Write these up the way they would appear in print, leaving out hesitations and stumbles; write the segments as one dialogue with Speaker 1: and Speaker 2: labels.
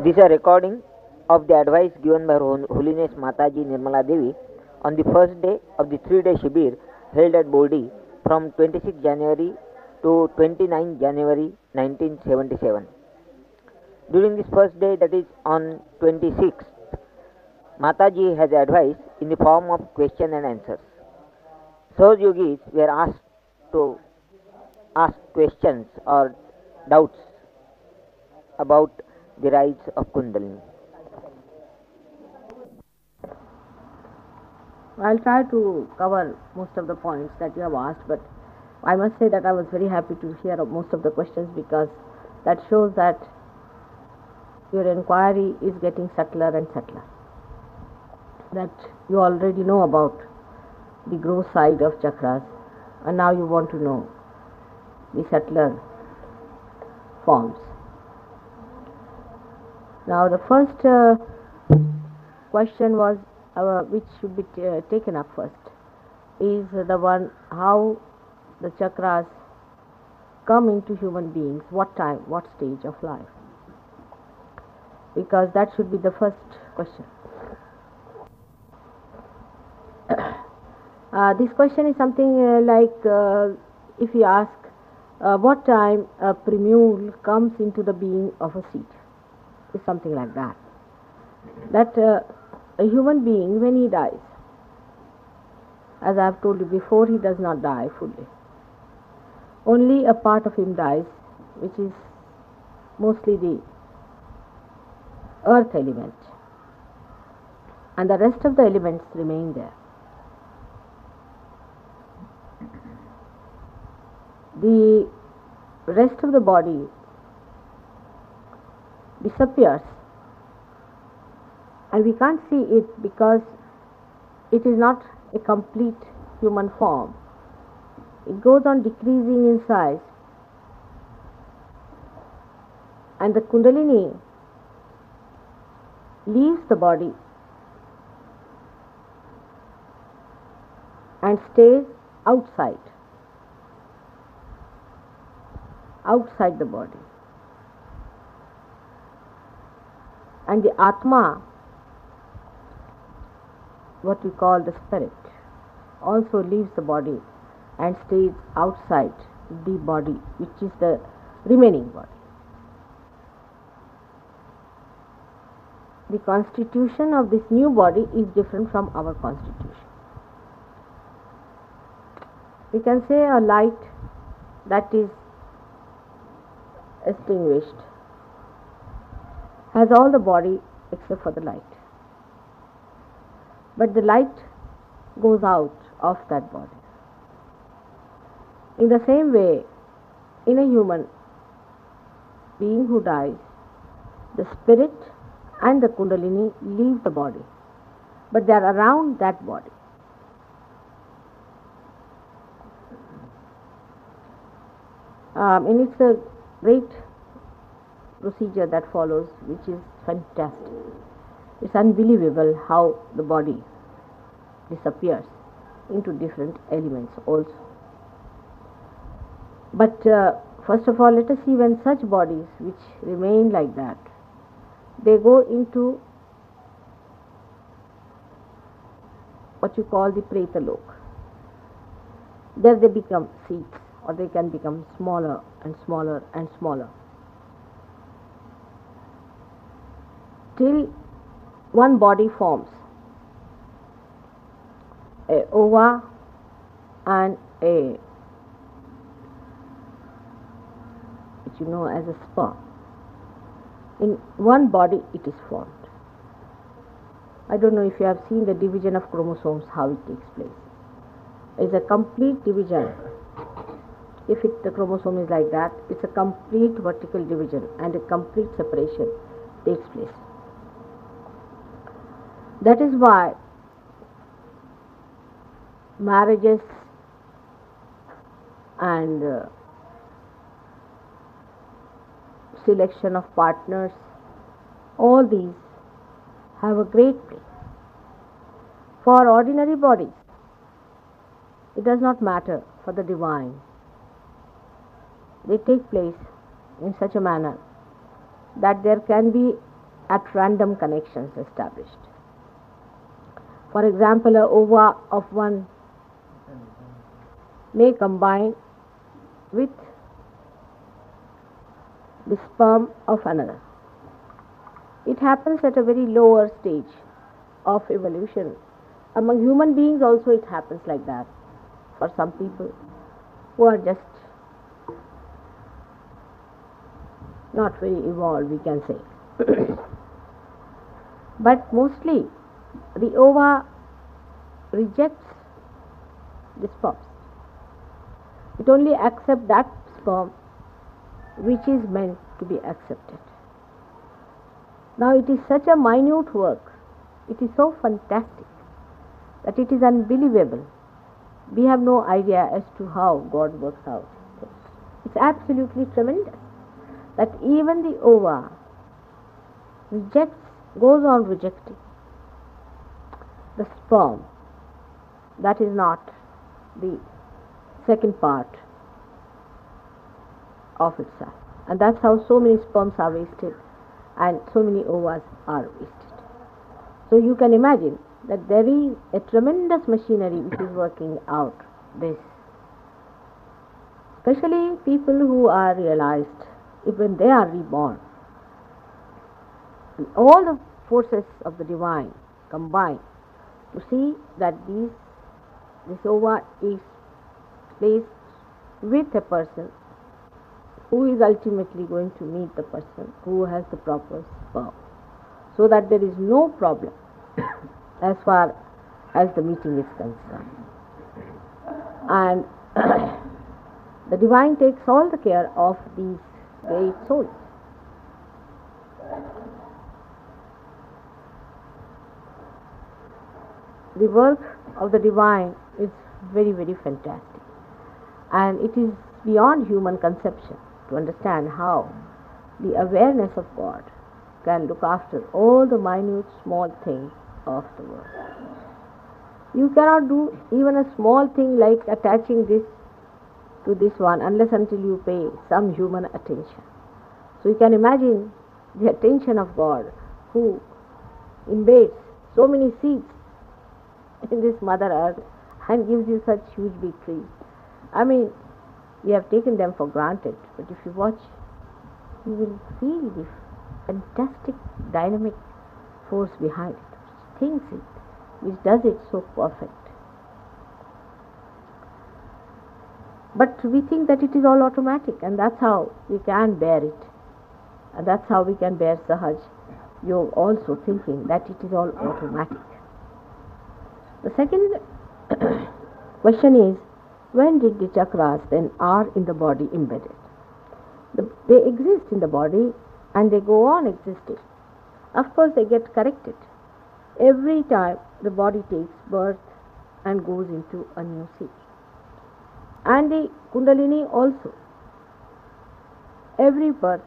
Speaker 1: This is a recording of the advice given by Her Holiness Mataji Nirmala Devi on the first day of the 3-day Shibir held at Boldi from 26 January to 29 January 1977. During this first day, that is on 26th, Mataji has advised in the form of question and answers. Sahaj Yogis were asked to ask questions or doubts about the rites of Kundalini.
Speaker 2: I'll try to cover most of the points that you have asked, but I must say that I was very happy to hear most of the questions because that shows that your inquiry is getting subtler and subtler. That you already know about the gross side of chakras, and now you want to know the subtler forms. Now, the first question was which should be taken up first is the one how the chakras come into human beings, what time, what stage of life, because that should be the first question. This question is something like if you ask what time a primule comes into the being of a seed, is something like that. That a human being, when he dies, as I have told you before, he does not die fully. Only a part of him dies, which is mostly the earth element, and the rest of the elements remain there. The rest of the body disappears, and we can't see it because it is not a complete human form. It goes on decreasing in size, and the Kundalini leaves the body and stays outside the body. And the Atma, what we call the spirit, also leaves the body and stays outside the body, which is the remaining body. The constitution of this new body is different from our constitution. We can say a light that is extinguished has all the body except for the light, but the light goes out of that body. In the same way, in a human being who dies, the spirit and the Kundalini leave the body, but they are around that body. And it's a great procedure that follows, which is fantastic. It's unbelievable how the body disappears into different elements also. But first of all, let us see when such bodies which remain like that, they go into what you call the Pretalok. There they become seeds, or they can become smaller and smaller and smaller, till one body forms, a ova and a, which you know as a sperm. In one body it is formed. I don't know if you have seen the division of chromosomes, how it takes place. It's a complete division. If the chromosome is like that, it's a complete vertical division and a complete separation takes place. That is why marriages and selection of partners, all these have a great place. For ordinary bodies, it does not matter. For the divine, they take place in such a manner that there can be at random connections established. For example, a ova of one may combine with the sperm of another. It happens at a very lower stage of evolution. Among human beings also it happens like that. For some people who are just not very evolved, we can say. But mostly the ova rejects the sperms. It only accepts that sperm which is meant to be accepted. Now it is such a minute work, it is so fantastic that it is unbelievable. We have no idea as to how God works out. It's absolutely tremendous that even the ova goes on rejecting the sperm that is not the second part of itself. And that's how so many sperms are wasted and so many ovas are wasted. So you can imagine that there is a tremendous machinery which is working out this. Especially people who are realized, even they are reborn, and all the forces of the divine combine to see that this ova is placed with a person who is ultimately going to meet the person who has the proper sperm, so that there is no problem as far as the meeting is concerned. And the divine takes all the care of these great souls. The work of the divine is very, very fantastic, and it is beyond human conception to understand how the awareness of God can look after all the minute small things of the world. You cannot do even a small thing like attaching this to this one unless until you pay some human attention. So you can imagine the attention of God who embeds so many seeds in this Mother Earth and gives you such huge big trees. I mean, we have taken them for granted, but if you watch, you will feel the fantastic dynamic force behind it, which thinks it, which does it so perfect. But we think that it is all automatic, and that's how we can bear it. And that's how we can bear Sahaj Yoga, also thinking that it is all automatic. The second question is, when did the chakras then are in the body embedded? They exist in the body and they go on existing. Of course, they get corrected every time the body takes birth and goes into a new seat. And the Kundalini also. Every birth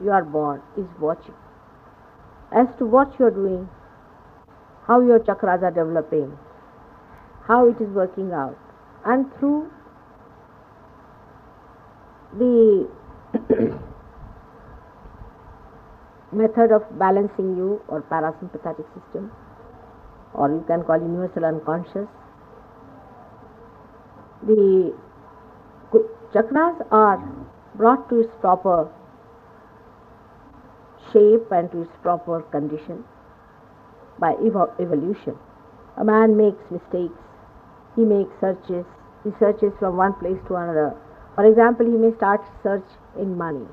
Speaker 2: you are born is watching as to what you are doing, how your chakras are developing, how it is working out. And through the method of balancing you or parasympathetic system, or you can call universal unconscious, the chakras are brought to its proper shape and to its proper condition by evolution. A man makes mistakes, he makes searches, he searches from one place to another. For example, he may start search in money,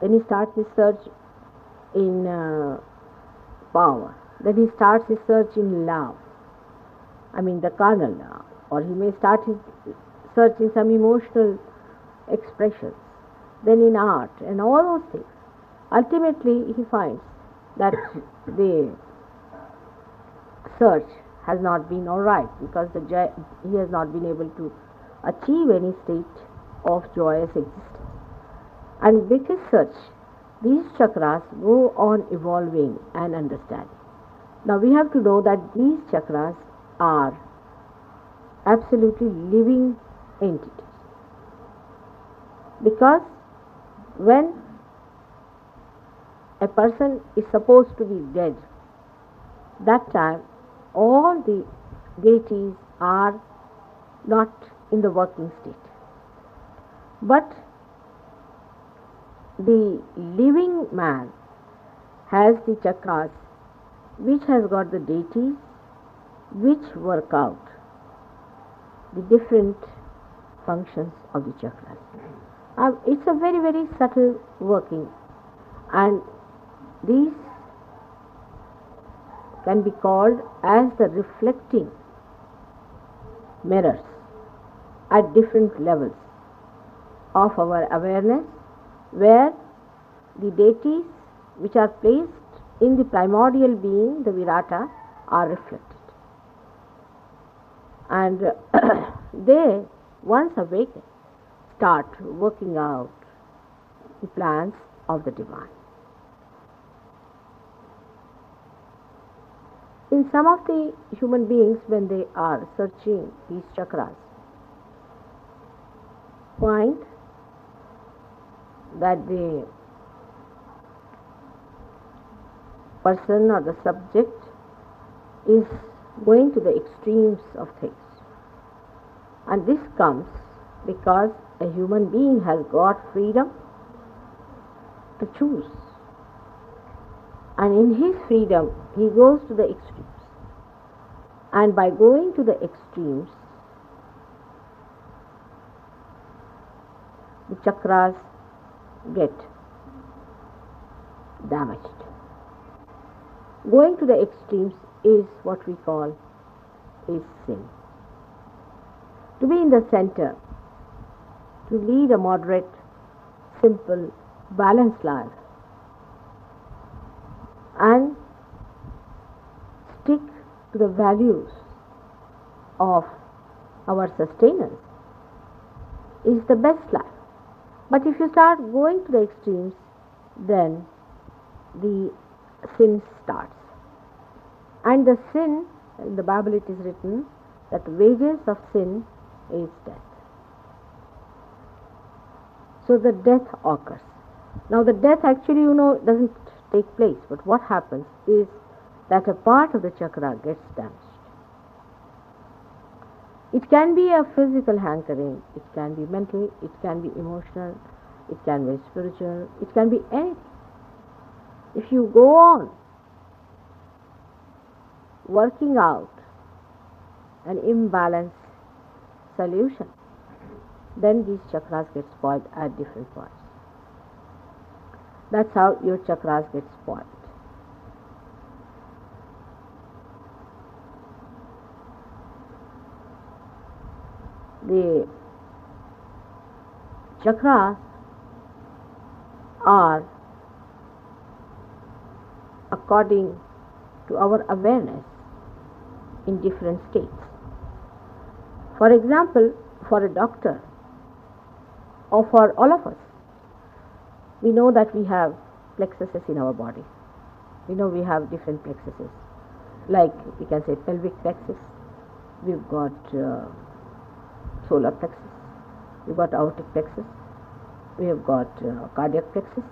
Speaker 2: then he starts his search in power, then he starts his search in love, the carnal love, or he may start his search in some emotional expressions, then in art and all those things. Ultimately, he finds that the search has not been all right because he has not been able to achieve any state of joyous existence. And with his search, these chakras go on evolving and understanding. Now we have to know that these chakras are absolutely living entities, because when a person is supposed to be dead, that time all the deities are not in the working state. But the living man has the chakras which has got the deities which work out the different functions of the chakras. It's a very, very subtle working, and these can be called as the reflecting mirrors at different levels of our awareness, where the deities which are placed in the primordial being, the Virata, are reflected. And they, once awakened, start working out the plans of the divine. In some of the human beings, when they are searching these chakras, find that the person or the subject is going to the extremes of things. And this comes because a human being has got freedom to choose. And in his freedom, he goes to the extremes. And by going to the extremes, the chakras get damaged. Going to the extremes is what we call is sin. To be in the center, to lead a moderate, simple, balanced life, and stick to the values of our sustenance is the best life. But if you start going to the extremes, then the sin starts. And the sin, in the Bible it is written that the wages of sin is death. So the death occurs. Now the death actually, doesn't take place, but what happens is that a part of the chakra gets damaged. It can be a physical hankering, it can be mental, it can be emotional, it can be spiritual, it can be anything. If you go on working out an imbalanced solution, then these chakras get spoiled at different points. That's how your chakras get spoiled. The chakras are according to our awareness in different states. For example, for a doctor or for all of us, we know that we have plexuses in our body. We know we have different plexuses. Like we can say pelvic plexus, we've got solar plexus, we've got aortic plexus, we have got cardiac plexus,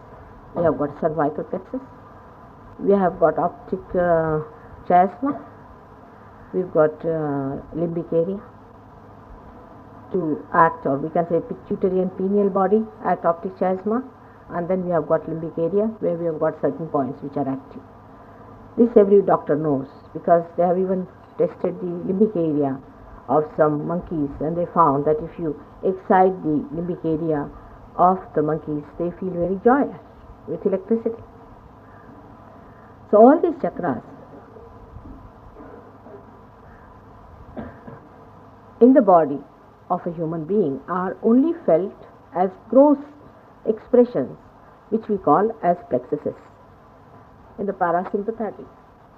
Speaker 2: we have got cervical plexus, we have got optic chiasma, we've got limbic area to act, or we can say pituitary and pineal body at optic chiasma, and then we have got limbic area where we have got certain points which are active. This every doctor knows because they have even tested the limbic area of some monkeys, and they found that if you excite the limbic area of the monkeys, they feel very joyous with electricity. So all these chakras in the body of a human being are only felt as gross expressions, which we call as plexuses in the parasympathetic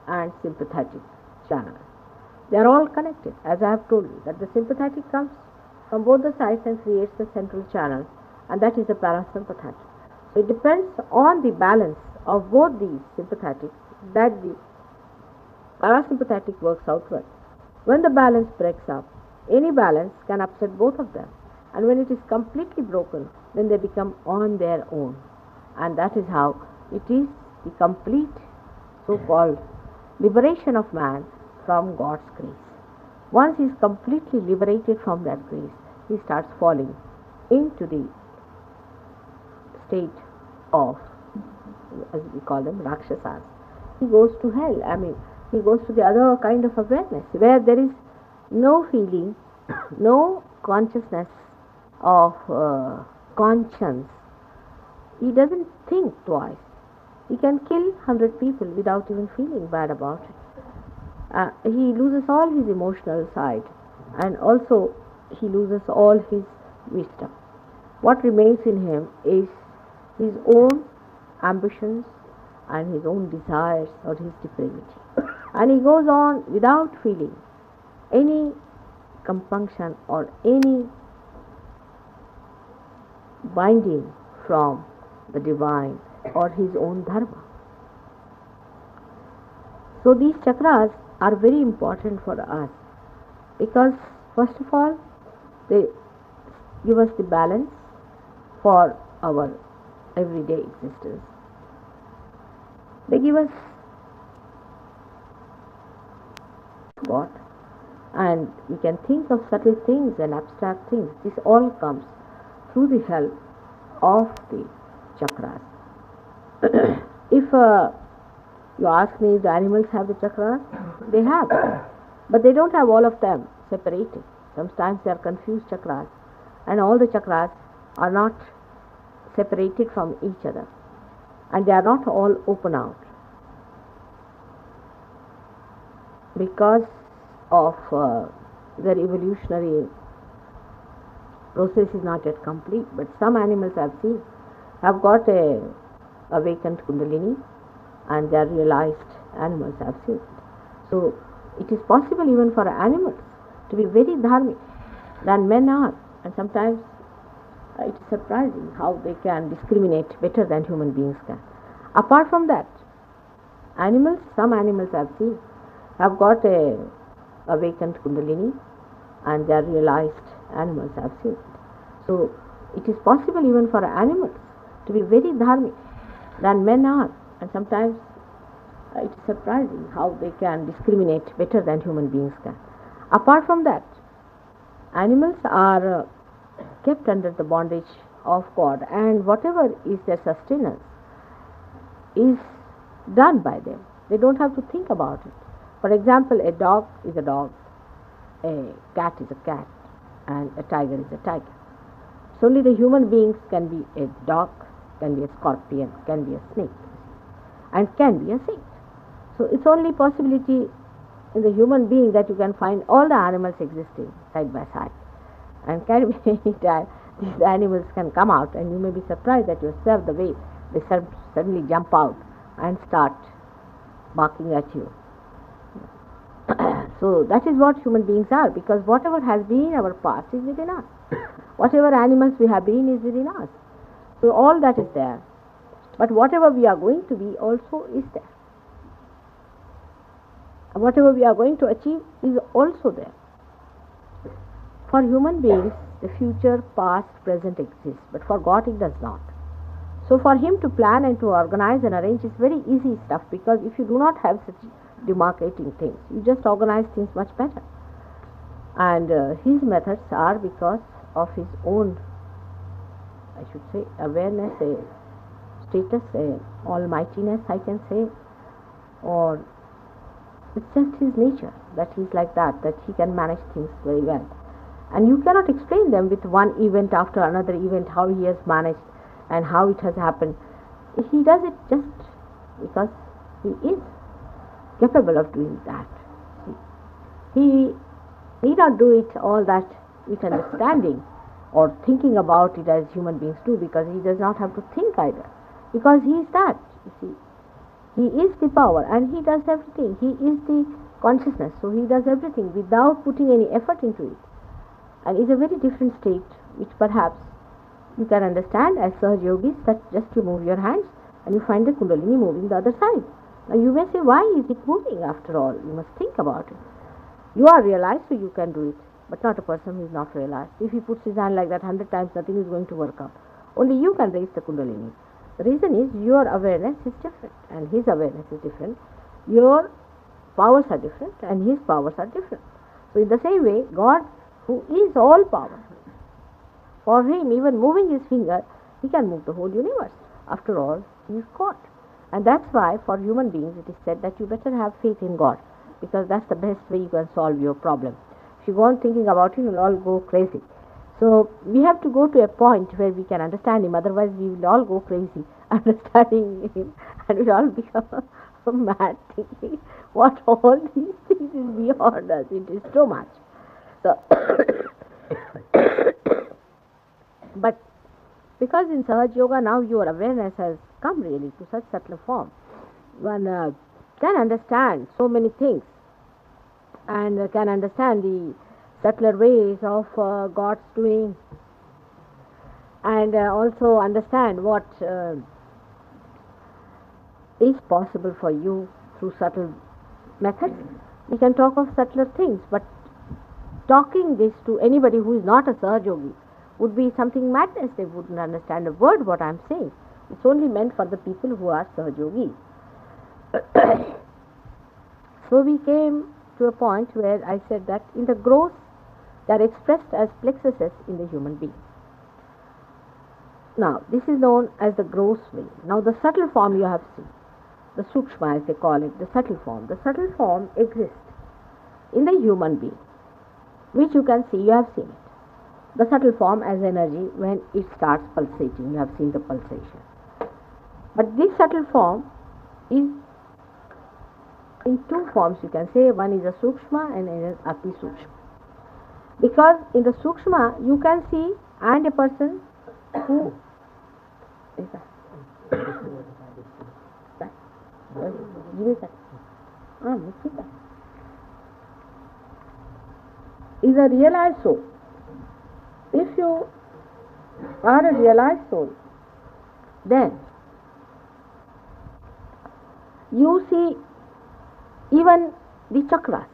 Speaker 2: and sympathetic channel. They are all connected, as I have told you, that the sympathetic comes from both the sides and creates the central channel, and that is the parasympathetic. So it depends on the balance of both these sympathetic that the parasympathetic works out well. When the balance breaks up, any balance can upset both of them, and when it is completely broken, then they become on their own, and that is how it is the complete so-called liberation of man from God's grace. Once he is completely liberated from that grace, he starts falling into the state of, as we call them, Rakshasas. He goes to hell. He goes to the other kind of awareness where there is no feeling, no consciousness of conscience. He doesn't think twice. He can kill 100 people without even feeling bad about it. He loses all his emotional side, and also he loses all his wisdom. What remains in him is his own ambitions and his own desires or his depravity. And he goes on without feeling any compunction or any binding from the divine or his own dharma. So these chakras are very important for us because, first of all, they give us the balance for our everyday existence. They give us God, and we can think of subtle things and abstract things. This all comes through the help of the chakras. If you ask me if the animals have the chakras, they have, but they don't have all of them separated. Sometimes they are confused chakras, and all the chakras are not separated from each other, and they are not all open out because of their evolutionary process is not yet complete. But some animals I've seen have got a awakened kundalini, and they are realized animals I've seen. So it is possible even for animals to be very dharmic than men are, and sometimes it is surprising how they can discriminate better than human beings can. Apart from that, some animals I've seen have got a awakened kundalini, and they are realized animals I've seen. So it is possible even for animals to be very dharmic than men are, and sometimes it is surprising how they can discriminate better than human beings can. Apart from that, animals are kept under the bondage of God, and whatever is their sustenance is done by them. They don't have to think about it. For example, a dog is a dog, a cat is a cat, and a tiger is a tiger. So only the human beings can be a dog, can be a scorpion, can be a snake, and can be a saint. So it's only possibility in the human being that you can find all the animals existing side by side. And can be any time these animals can come out, and you may be surprised at yourself the way they suddenly jump out and start barking at you. So that is what human beings are, because whatever has been in our past is within us. Whatever animals we have been is within us. So all that is there. But whatever we are going to be also is there. Whatever we are going to achieve is also there. For human beings, the future, past, present exists, but for God it does not. So for him to plan and to organize and arrange is very easy stuff, because if you do not have such demarcating things, you just organize things much better. And his methods are because of his own, I should say, awareness, a status, a almightiness, I can say, or it's just his nature that he's like that he can manage things very well. And you cannot explain them with one event after another event, how he has managed and how it has happened. He does it just because he is capable of doing that. He need not do it all that with understanding or thinking about it as human beings do, because he does not have to think either, because he is that, you see. He is the power and he does everything. He is the consciousness, so he does everything without putting any effort into it. And it's a very different state, which perhaps you can understand as Sahaj Yogis, that just you move your hands and you find the Kundalini moving the other side. Now you may say, why is it moving after all? You must think about it. You are realized, so you can do it, but not a person who is not realized. If he puts his hand like that 100 times, nothing is going to work out. Only you can raise the Kundalini. The reason is your awareness is different and his awareness is different. Your powers are different and his powers are different. So in the same way, God, who is all powerful, for him, even moving his finger, he can move the whole universe. After all, he is God. And that's why for human beings it is said that you better have faith in God, because that's the best way you can solve your problem. If you go on thinking about it, you'll all go crazy. So we have to go to a point where we can understand him, otherwise we will all go crazy understanding him, and we'll all become mad thinking what all these things is beyond us. It is too much. So but because in Sahaj Yoga now your awareness has come really to such subtle form, one can understand so many things and can understand the subtler ways of God's doing, and also understand what is possible for you through subtle methods. We can talk of subtler things, but talking this to anybody who is not a Sahaj Yogi would be something madness. They wouldn't understand a word what I am saying. It's only meant for the people who are Sahaj Yogis. So we came to a point where I said that in the gross they are expressed as plexuses in the human being. Now this is known as the gross way. Now the subtle form you have seen, the sukshma as they call it, the subtle form. The subtle form exists in the human being, which you can see, you have seen it. The subtle form as energy when it starts pulsating, you have seen the pulsation. But this subtle form is in two forms, you can say. One is a sukshma and an ati sukshma. Because in the sukshma you can see, and a person who is a realized soul. If you are a realized soul, then you see even the chakras.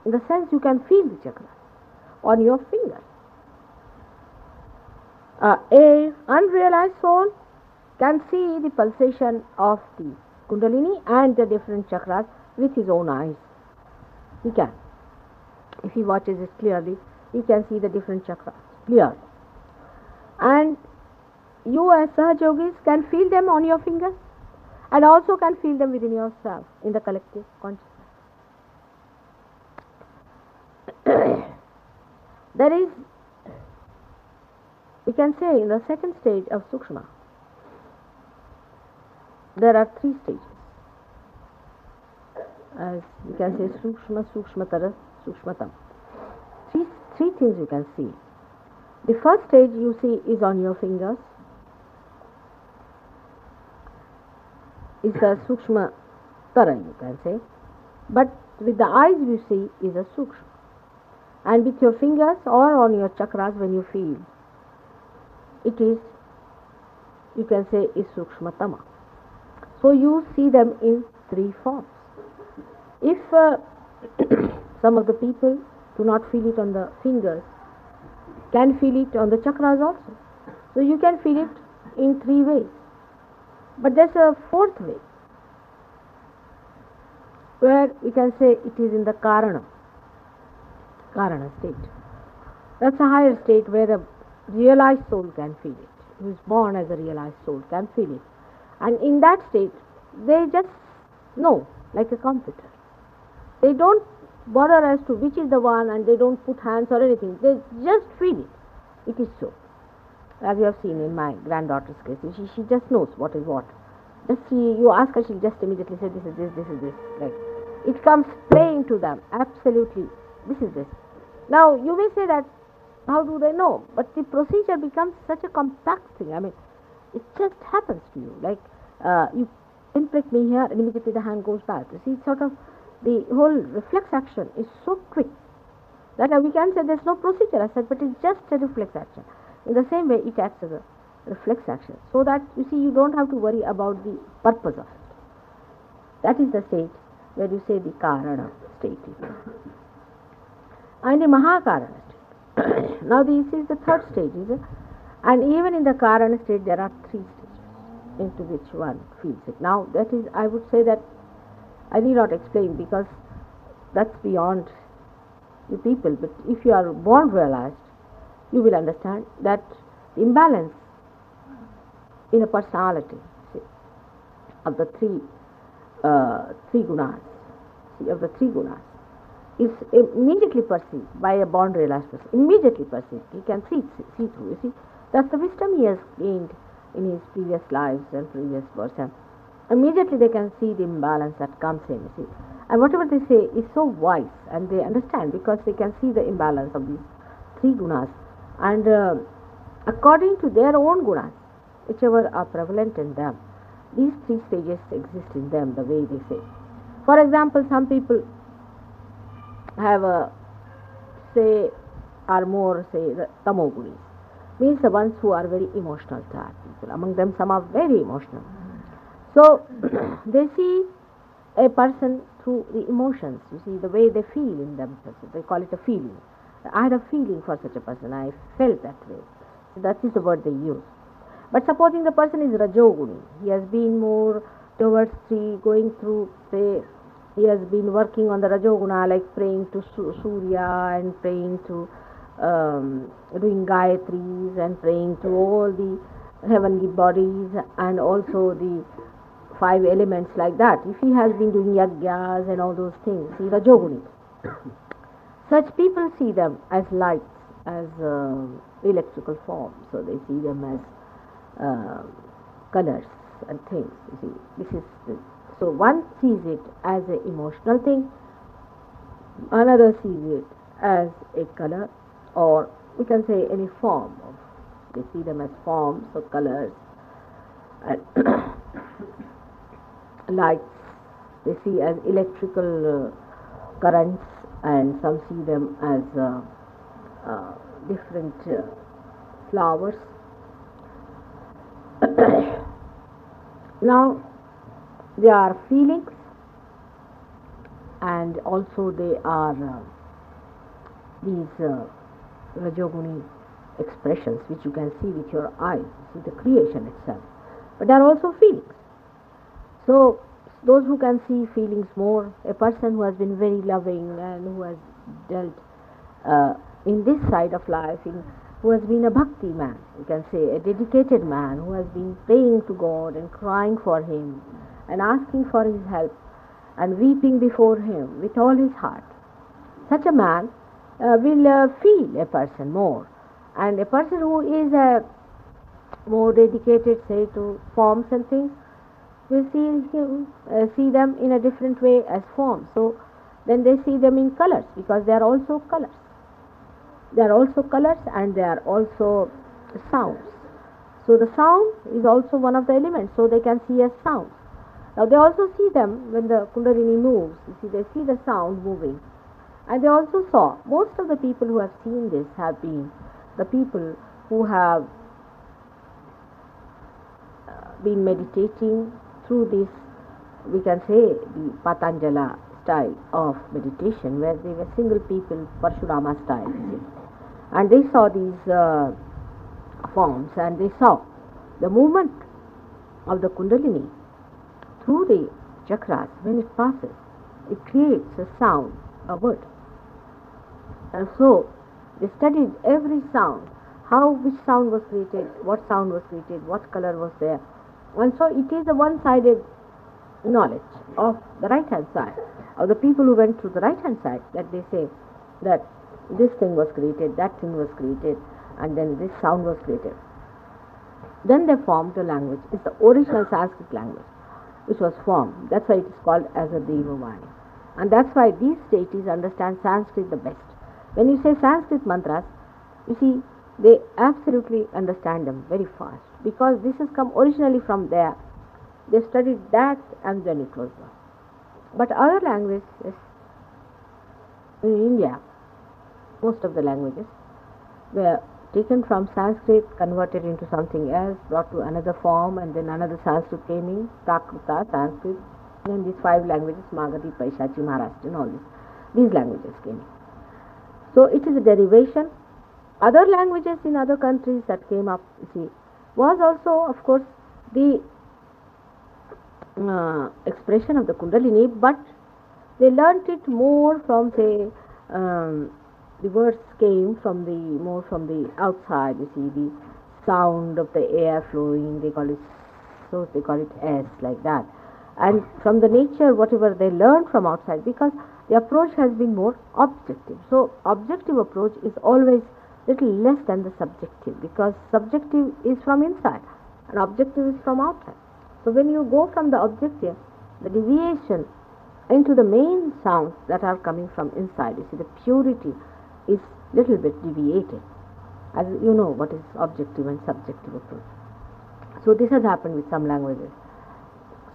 Speaker 2: In the sense you can feel the chakras on your fingers. A unrealized soul can see the pulsation of the Kundalini and the different chakras with his own eyes. He can. If he watches it clearly, he can see the different chakras clearly. And you as Sahaj Yogis can feel them on your fingers and also can feel them within yourself in the collective consciousness. There is, we can say, in the second stage of Sukshma, there are three stages. As you can say, Sukshma, Sukshmatara, Sukshmatam. Three things you can see. The first stage you see is on your fingers, is the Sukshma Tara, you can say. But with the eyes you see is a Sukshma. And with your fingers or on your chakras when you feel, it is, you can say, is Sukshmatama. So you see them in three forms. If some of the people do not feel it on the fingers, can feel it on the chakras also. So you can feel it in three ways. But there's a fourth way, where we can say it is in the Karana state. That's a higher state where a realized soul can feel it, who is born as a realized soul can feel it. And in that state, they just know, like a computer. They don't bother as to which is the one, and they don't put hands or anything. They just feel it. It is so. As you have seen in my granddaughter's case, she just knows what is what. Just you ask her, she'll just immediately say, this is this, this is this. Like, it comes plain to them, absolutely, this is this. Now, you may say that, how do they know? But the procedure becomes such a compact thing. I mean, it just happens to you. Like, you pinprick me here, and immediately the hand goes back. You see, it's sort of, the whole reflex action is so quick that we can say there's no procedure as such, but it's just a reflex action. In the same way, it acts as a reflex action, so that you see, you don't have to worry about the purpose of it. That is the state where you say the Karana state. And the Mahakarana state. Now this is the third stage, is it? And even in the Karana state there are three stages. into which one feels it. Now, that is, I would say that I need not explain because that's beyond you people. But if you are born realized, you will understand that the imbalance in a personality, see, of the three gunas, see, of the three gunas, is immediately perceived by a born realized person. Immediately perceived. He can see through. You see, that's the wisdom he has gained in his previous lives and previous births. And immediately they can see the imbalance that comes in. You see, and whatever they say is so wise, and they understand because they can see the imbalance of these three gunas, and according to their own gunas, whichever are prevalent in them, these three stages exist in them. The way they say. For example, some people have say are more say the tamogunis, means the ones who are very emotional type people. Among them some are very emotional, so they see a person through the emotions. You see, the way they feel in themselves, they call it a feeling. I had a feeling for such a person, I felt that way. So that is the word they use. But supposing the person is rajoguni, he has been more towards the going through, say, he has been working on the rajoguna, like praying to Surya and praying to doing gayatris and praying to all the heavenly bodies and also the five elements like that. If he has been doing yagyas and all those things, he is rajoguni. Such people see them as lights, as electrical forms, so they see them as colors and things. You see, this is so one sees it as an emotional thing, another sees it as a color, or we can say any form of. They see them as forms or colors and lights. They see as electrical currents, and some see them as different flowers. Now, there are feelings, and also they are these rajoguni expressions which you can see with your eyes, see the creation itself. But there are also feelings. So, those who can see feelings more, a person who has been very loving and who has dealt in this side of life, who has been a bhakti man, you can say, a dedicated man who has been praying to God and crying for him and asking for his help and weeping before him with all his heart. Such a man will feel a person more, and a person who is more dedicated, say, to forms and things, will see them in a different way as forms. So then they see them in colors, because they are also colors. They are also colors, and they are also sounds. So the sound is also one of the elements, so they can see as sounds. Now they also see them when the Kundalini moves. You see, they see the sound moving. And they also saw, most of the people who have seen this have been the people who have been meditating through this, we can say, the Patanjala style of meditation, where they were single people, Parshurama style. And they saw these forms, and they saw the movement of the Kundalini through the chakras. When it passes, it creates a sound, a word. And so they studied every sound, which sound was created, what sound was created, what color was there. And so it is a one-sided knowledge of the right-hand side, of the people who went through the right-hand side, that they say that this thing was created, that thing was created, and then this sound was created. Then they formed a language. It's the original Sanskrit language which was formed. That's why it is called as a Devavani. And that's why these deities understand Sanskrit the best. When you say Sanskrit mantras, you see, they absolutely understand them very fast, because this has come originally from there. They studied that, and then it was done. But other languages in India, most of the languages were taken from Sanskrit, converted into something else, brought to another form, and then another Sanskrit came in, Prakruta, Sanskrit, and these 5 languages, Magadhi, Paishachi, Maharashtra, and all these languages came in. So it is a derivation. Other languages in other countries that came up, you see, was also, of course, the expression of the Kundalini, but they learnt it more from, say, the words came from the more from the outside. You see, the sound of the air flowing, they call it, so they call it S, like that. And from the nature, whatever they learn from outside, because the approach has been more objective. So objective approach is always little less than the subjective, because subjective is from inside and objective is from outside. So when you go from the objective, the deviation into the main sounds that are coming from inside, you see, the purity is little bit deviated, as you know what is objective and subjective approach. So this has happened with some languages.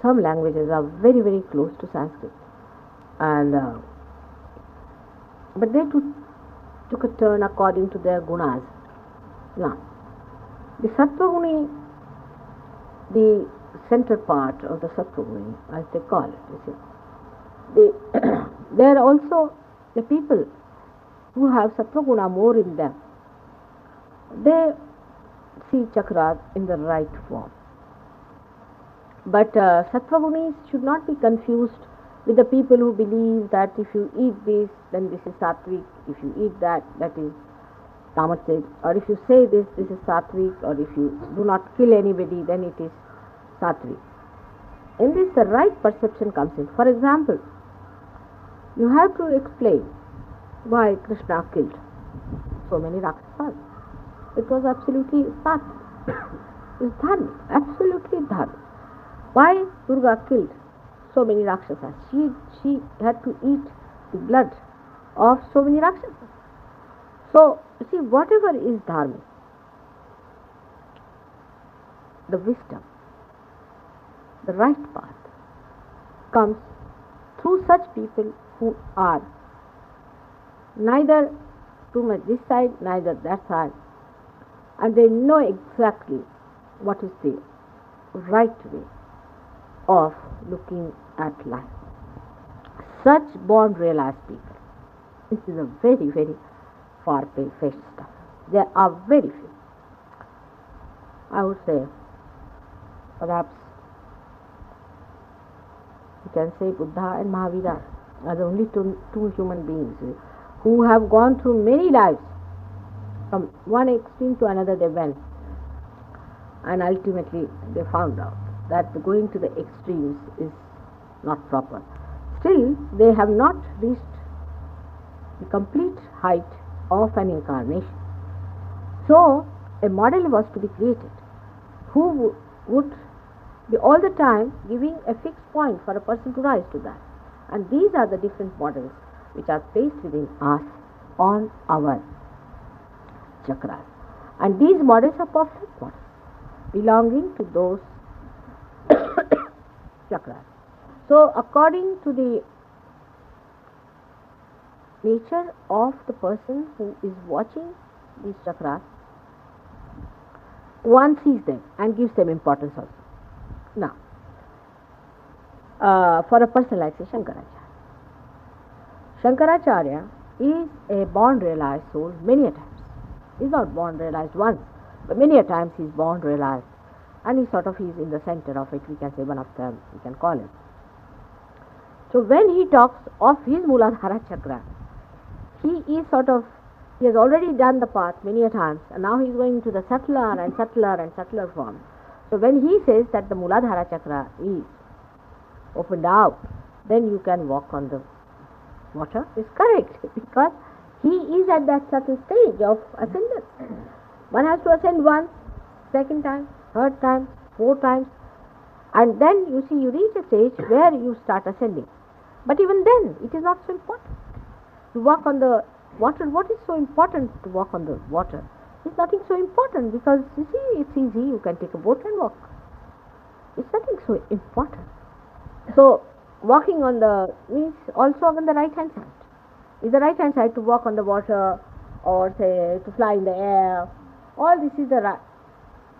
Speaker 2: Some languages are very, very close to Sanskrit, and but they took a turn according to their gunas. Now, the Sattva-guni, the center part of the Sattva-guni, as they call it, you see, they are also the people who have Sattva-guna more in them. They see chakras in the right form. But Sattva-gunis should not be confused with the people who believe that if you eat this, then this is Sattvic, if you eat that, that is Tamasic, or if you say this, this is Sattvic, or if you do not kill anybody, then it is Sattvic. In this, the right perception comes in. For example, you have to explain why Krishna killed so many Rakshasas. It was absolutely Sattvic. It's dharmic, absolutely dharmic. Why Durga killed so many Rakshasas? She had to eat the blood of so many Rakshasas. So, you see, whatever is dharmic, the wisdom, the right path, comes through such people who are neither too much this side, neither that side, and they know exactly what is the right way of looking at life. Such born realized people, this is a very, very far-fetched stuff. There are very few. I would say, perhaps you can say Buddha and Mahavira are the only two human beings who have gone through many lives. From one extreme to another they went, and ultimately they found out that going to the extremes is not proper. Still, they have not reached the complete height of an incarnation. So, a model was to be created who would be all the time giving a fixed point for a person to rise to that. And these are the different models which are placed within us on our chakras. And these models are perfect models belonging to those chakras. So, according to the nature of the person who is watching these chakras, one sees them and gives them importance also. Now, for a person like say Shankaracharya is a born realized soul many a times. He's not born realized once, but many a times he's born realized, and he's in the center of it. We can say one of them, we can call him. So when he talks of his Muladhara chakra, he has already done the path many a times, and now he's going to the subtler and subtler and subtler form. So when he says that the Muladhara chakra is opened out, then you can walk on the water. It's correct, because he is at that subtle stage of ascendance. One has to ascend once, second time, third time, fourth times, and then you see you reach a stage where you start ascending. But even then, it is not so important to walk on the water. What is so important to walk on the water? It's nothing so important, because you see, it's easy. You can take a boat and walk. It's nothing so important. So, walking on the means also on the right hand side. Is the right hand side to walk on the water, or say to fly in the air. All this is the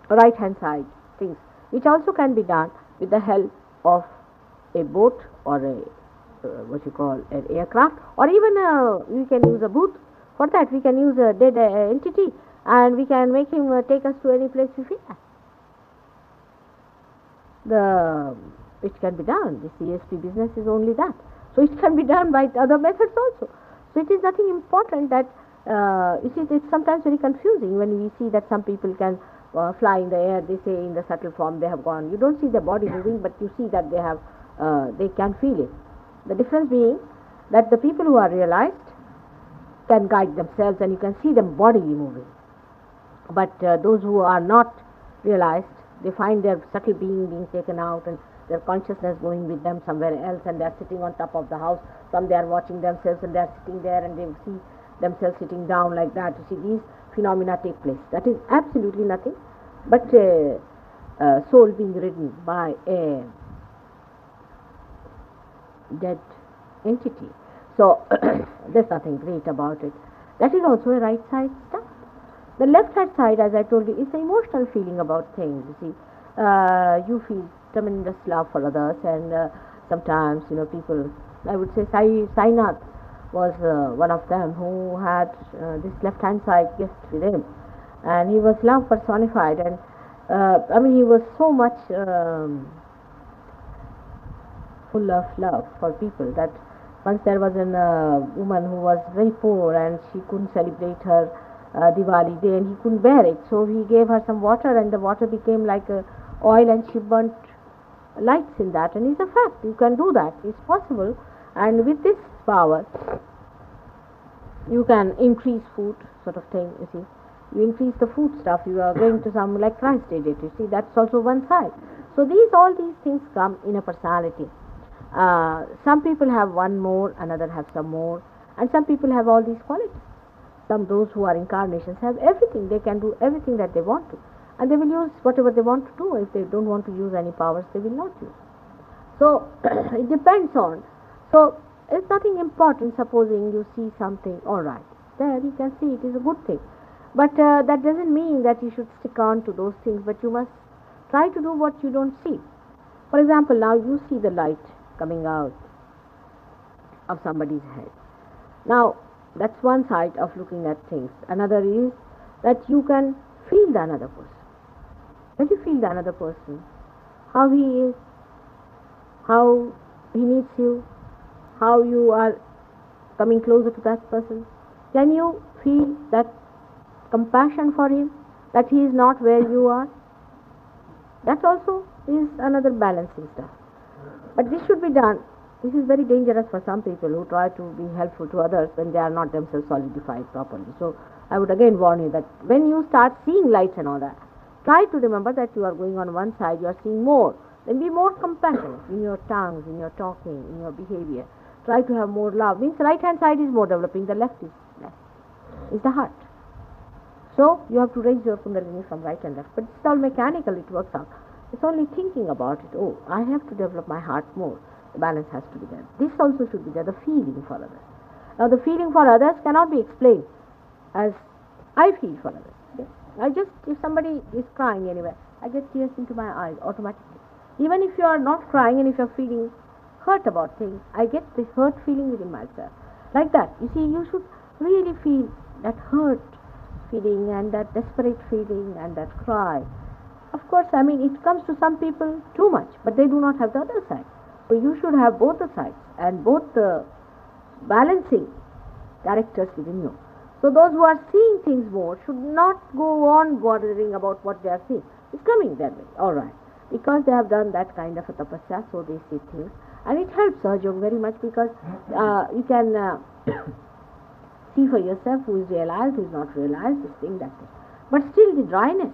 Speaker 2: right hand side things, which also can be done with the help of a boat or a an aircraft, or even we can use a boot. For that we can use a dead entity, and we can make him take us to any place we feel. The which can be done. The CSP business is only that. So it can be done by other methods also. So it is nothing important that, you see, it's sometimes very confusing when we see that some people can fly in the air. They say in the subtle form they have gone. You don't see the body moving, but you see that they can feel it. The difference being that the people who are realized can guide themselves and you can see them bodily moving. But those who are not realized, they find their subtle being taken out and their consciousness going with them somewhere else, and they are sitting on top of the house. Some they are watching themselves and they are sitting there and they see themselves sitting down like that. You see, these phenomena take place. That is absolutely nothing but soul being ridden by a dead entity. So there's nothing great about it. That is also a right side stuff. The left hand side, as I told you, is the emotional feeling about things. You see, you feel tremendous love for others, and sometimes, people, I would say Sainath was one of them who had this left hand side gift with him, and he was love personified, and he was so much full of love for people that once there was a woman who was very poor and she couldn't celebrate her Diwali day, and he couldn't bear it, so he gave her some water, and the water became like oil, and she burnt lights in that. And it's a fact, you can do that, it's possible. And with this power you can increase food, sort of thing. You see, you increase the food stuff, you are going to some, like Christ did it. You see, that's also one side. So all these things come in a personality. Some people have one more, another have some more, and some people have all these qualities. Those who are incarnations have everything. They can do everything that they want to, and they will use whatever they want to do. If they don't want to use any powers, they will not use. So it depends on. So it's nothing important. Supposing you see something, all right, there you can see it is a good thing, but that doesn't mean that you should stick on to those things. But you must try to do what you don't see. For example, now you see the light coming out of somebody's head. Now, that's one side of looking at things. Another is that you can feel the another person. When you feel the another person, how he is, how he needs you, how you are coming closer to that person, can you feel that compassion for him, that he is not where you are? That also is another balancing stuff. But this should be done. This is very dangerous for some people who try to be helpful to others when they are not themselves solidified properly. So I would again warn you that when you start seeing lights and all that, try to remember that you are going on one side, you are seeing more. Then be more compassionate in your tongues, in your talking, in your behavior. Try to have more love. Means the right hand side is more developing, the left is less. It's the heart. So you have to raise your Kundalini from right and left. But it's all mechanical, it works out. It's only thinking about it. Oh, I have to develop my heart more. The balance has to be there. This also should be there, the feeling for others. Now the feeling for others cannot be explained as I feel for others. Okay? If somebody is crying anywhere, I get tears into my eyes automatically. Even if you are not crying and if you are feeling hurt about things, I get this hurt feeling within myself. Like that. You see, you should really feel that hurt feeling and that desperate feeling and that cry. Of course, it comes to some people too much, but they do not have the other side. So you should have both the sides and both the balancing characters within you. So those who are seeing things more should not go on bothering about what they are seeing. It's coming their way, all right. Because they have done that kind of a tapasya, so they see things. And it helps Sahajog very much because you can see for yourself who is realized, who is not realized, this thing, that thing. But still the dryness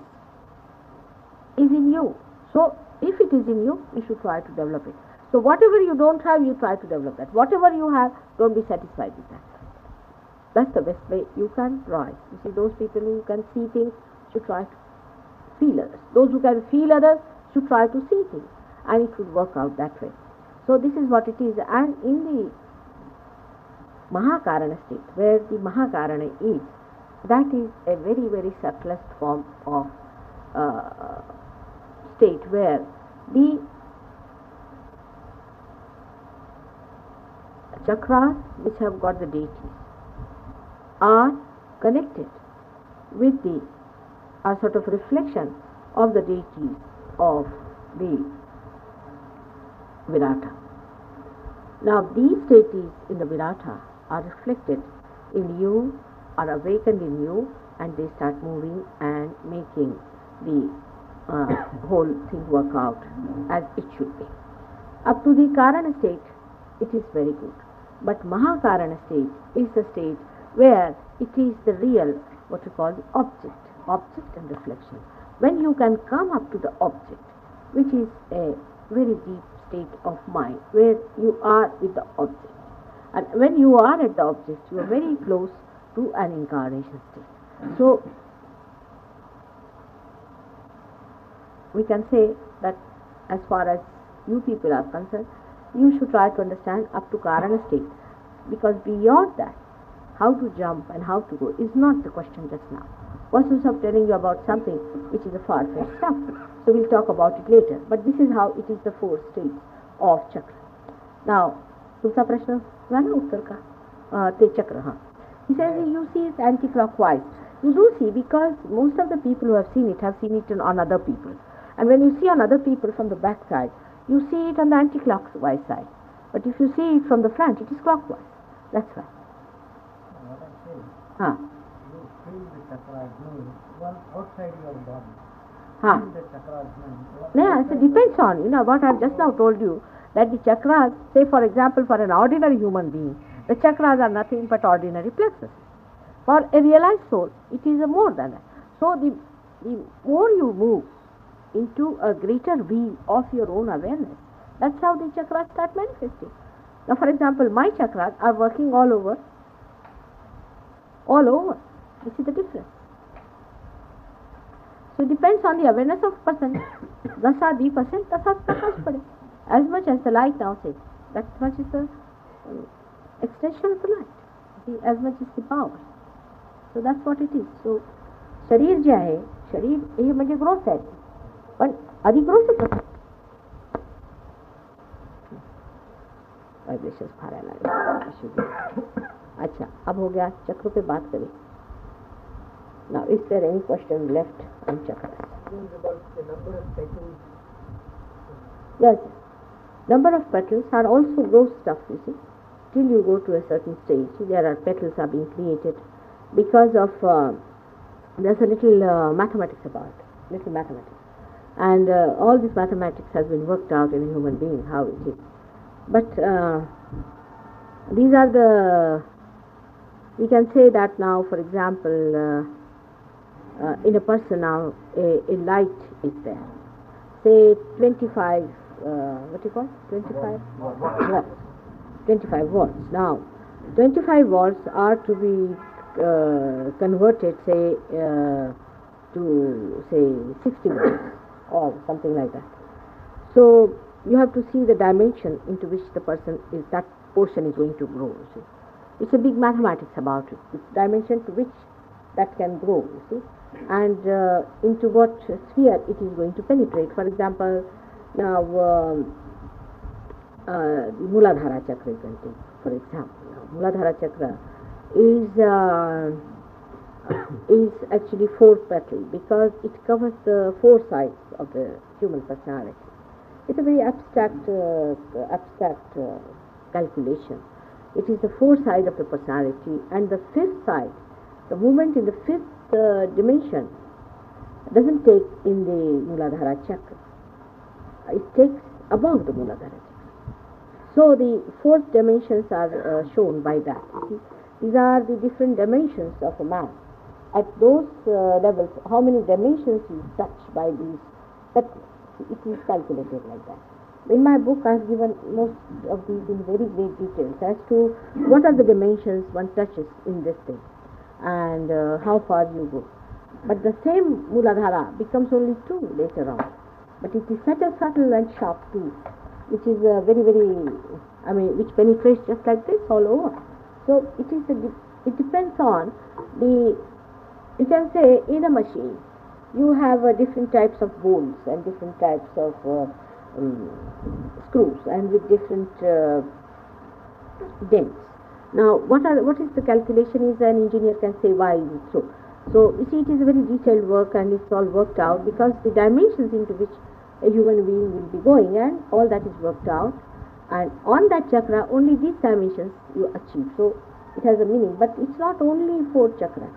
Speaker 2: is in you. So if it is in you, you should try to develop it. So whatever you don't have, you try to develop that. Whatever you have, don't be satisfied with that. That's the best way you can rise. You see, those people who can see things should try to feel others. Those who can feel others should try to see things. And it should work out that way. So this is what it is. And in the Mahakarana state, where the Mahakarana is, that is a very, very subtlest form of state where the chakras which have got the deities are connected with are sort of reflection of the deities of the Virata. Now these deities in the Virata are reflected in you, are awakened in you, and they start moving and making the whole thing work out as it should be. Up to the Karana state, it is very good. But Mahakarana state is the state where it is the real, what we call the object and reflection. When you can come up to the object, which is a very deep state of mind, where you are with the object. And when you are at the object, you are very close to an incarnation state. So, we can say that as far as you people are concerned, you should try to understand up to Karana state, because beyond that, how to jump and how to go is not the question just now. Versus of telling you about something which is a far-fetched stuff. So we'll talk about it later. But this is how it is the 4 states of chakra. Now, दूसरा प्रश्न हुआ ना उत्तर का ते चक्र. हाँ. He says you see it anti-clockwise. You do see, because most of the people who have seen it on other people. And when you see on other people from the back side, you see it on the anti-clockwise side. But if you see it from the front, it is clockwise. That's why.
Speaker 3: What I'm saying,
Speaker 2: हाँ.
Speaker 3: you feel the chakras moving one outside your body.
Speaker 2: हाँ.
Speaker 3: Feel the chakras moving.
Speaker 2: Yeah, so it depends on, what I've just now told you, that the chakras, say for example, for an ordinary human being, the chakras are nothing but ordinary plexuses. For a realized soul, it is more than that. So the more you move into a greater wheel of your own awareness, that's how the chakras start manifesting. Now, for example, my chakras are working all over. This is the difference. So it depends on the awareness of person. Dasa Deepasan, Dasa Prakash Pade. As much as the light now says, that much is the extension of the light. See, as much is the power. So that's what it is. So, शरीर जे आहे, शरीर हे म्हणजे growth आहे, पण आधी ग्रोथच होतं. Vibrations फार आया लगा. अच्छा, अब हो गया चक्र पे बात करें. Now, is there any question left on chakras?
Speaker 3: About the number of petals.
Speaker 2: Yes, number of petals are also gross stuff, you see. Till you go to a certain stage, there are petals are being created because of, there's a little mathematics about it, little mathematics. And all this mathematics has been worked out in a human being, how it is. But these are the, we can say that now, for example, in a person now, a light is there. Say 25, what do you call it? 25 watts. 25 watts. Now, 25 watts are to be converted, say, to, say, 60 watts or something like that. So, you have to see the dimension into which the person is, that portion is going to grow, you see. It's a big mathematics about it. It's dimension to which that can grow, you see, and into what sphere it is going to penetrate. For example, now the Muladhara Chakra you can take, for example. Now, Muladhara Chakra is actually 4 petal because it covers the 4 sides of the human personality. It's a very abstract calculation. It is the 4 side of the personality, and the 5th side, the movement in the 5th dimension, doesn't take in the Muladhara Chakra. It takes above the Muladhara Chakra. So the 4th dimensions are shown by that. See? These are the different dimensions of a man. At those levels, how many dimensions you touch by these, that it is calculated like that. In my book, I have given most of these in very great details as to what are the dimensions one touches in this thing and how far you go. But the same Muladhara becomes only 2 later on. But it is such a subtle and sharp tool, which is very, which penetrates just like this all over. So it depends on the, you can say in a machine, you have different types of bolts and different types of screws and with different dents. Now, what is the calculation is an engineer can say why is it so. So, you see, it is a very detailed work and it's all worked out because the dimensions into which a human being will be going, and all that is worked out, and on that chakra only these dimensions you achieve. So it has a meaning, but it's not only 4 chakras.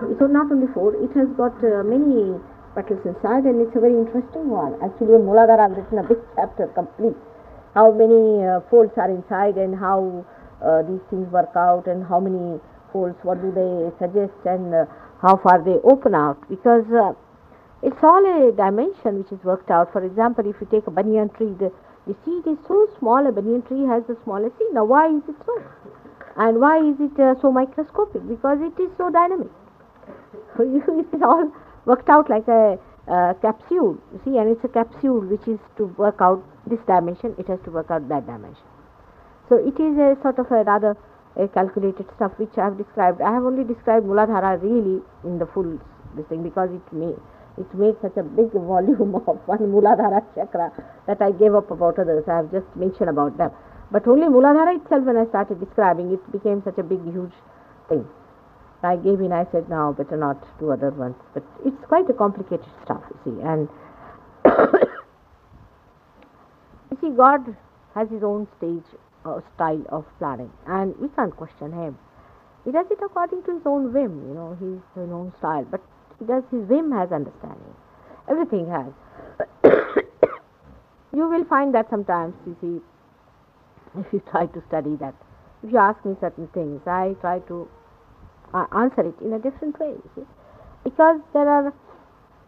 Speaker 2: It's not only 4, it has got many petals inside, and it's a very interesting one. Actually, in Mooladhara I've written a big chapter complete, how many folds are inside, and how these things work out, and how many folds, what do they suggest, and how far they open out, because it's all a dimension which is worked out. For example, if you take a banyan tree, the seed is so small, a banyan tree has the smallest seed. Now why is it so? And why is it so microscopic? Because it is so dynamic. So it is all worked out like a capsule, you see, and it's a capsule which is to work out this dimension, it has to work out that dimension. So it is a sort of a rather a calculated stuff which I have described. I have only described Mooladhara really in the full this thing, because it makes such a big volume of one Mooladhara chakra that I gave up about others. I have just mentioned about them. But only Mooladhara itself, when I started describing, it became such a big, huge thing. I gave in, I said, now better not do other ones. But it's quite a complicated stuff, you see. And you see, God has his own stage or style of planning, and we can't question him. He does it according to his own whim, you know, his own style. But he does, his whim has understanding. Everything has. You will find that sometimes, you see, if you try to study that, if you ask me certain things, I try to answer it in a different way, you see, because there are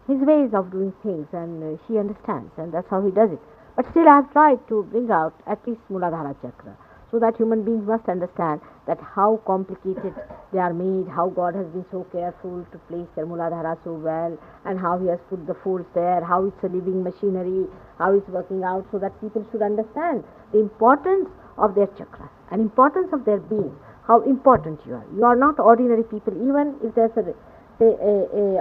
Speaker 2: his ways of doing things, and he understands, and that's how he does it. But still I have tried to bring out at least Mooladhara chakra, so that human beings must understand that how complicated they are made, how God has been so careful to place their Mooladhara so well, and how he has put the folds there, how it's a living machinery, how it's working out, so that people should understand the importance of their chakras and importance of their being, how important you are. You are not ordinary people. Even if there's a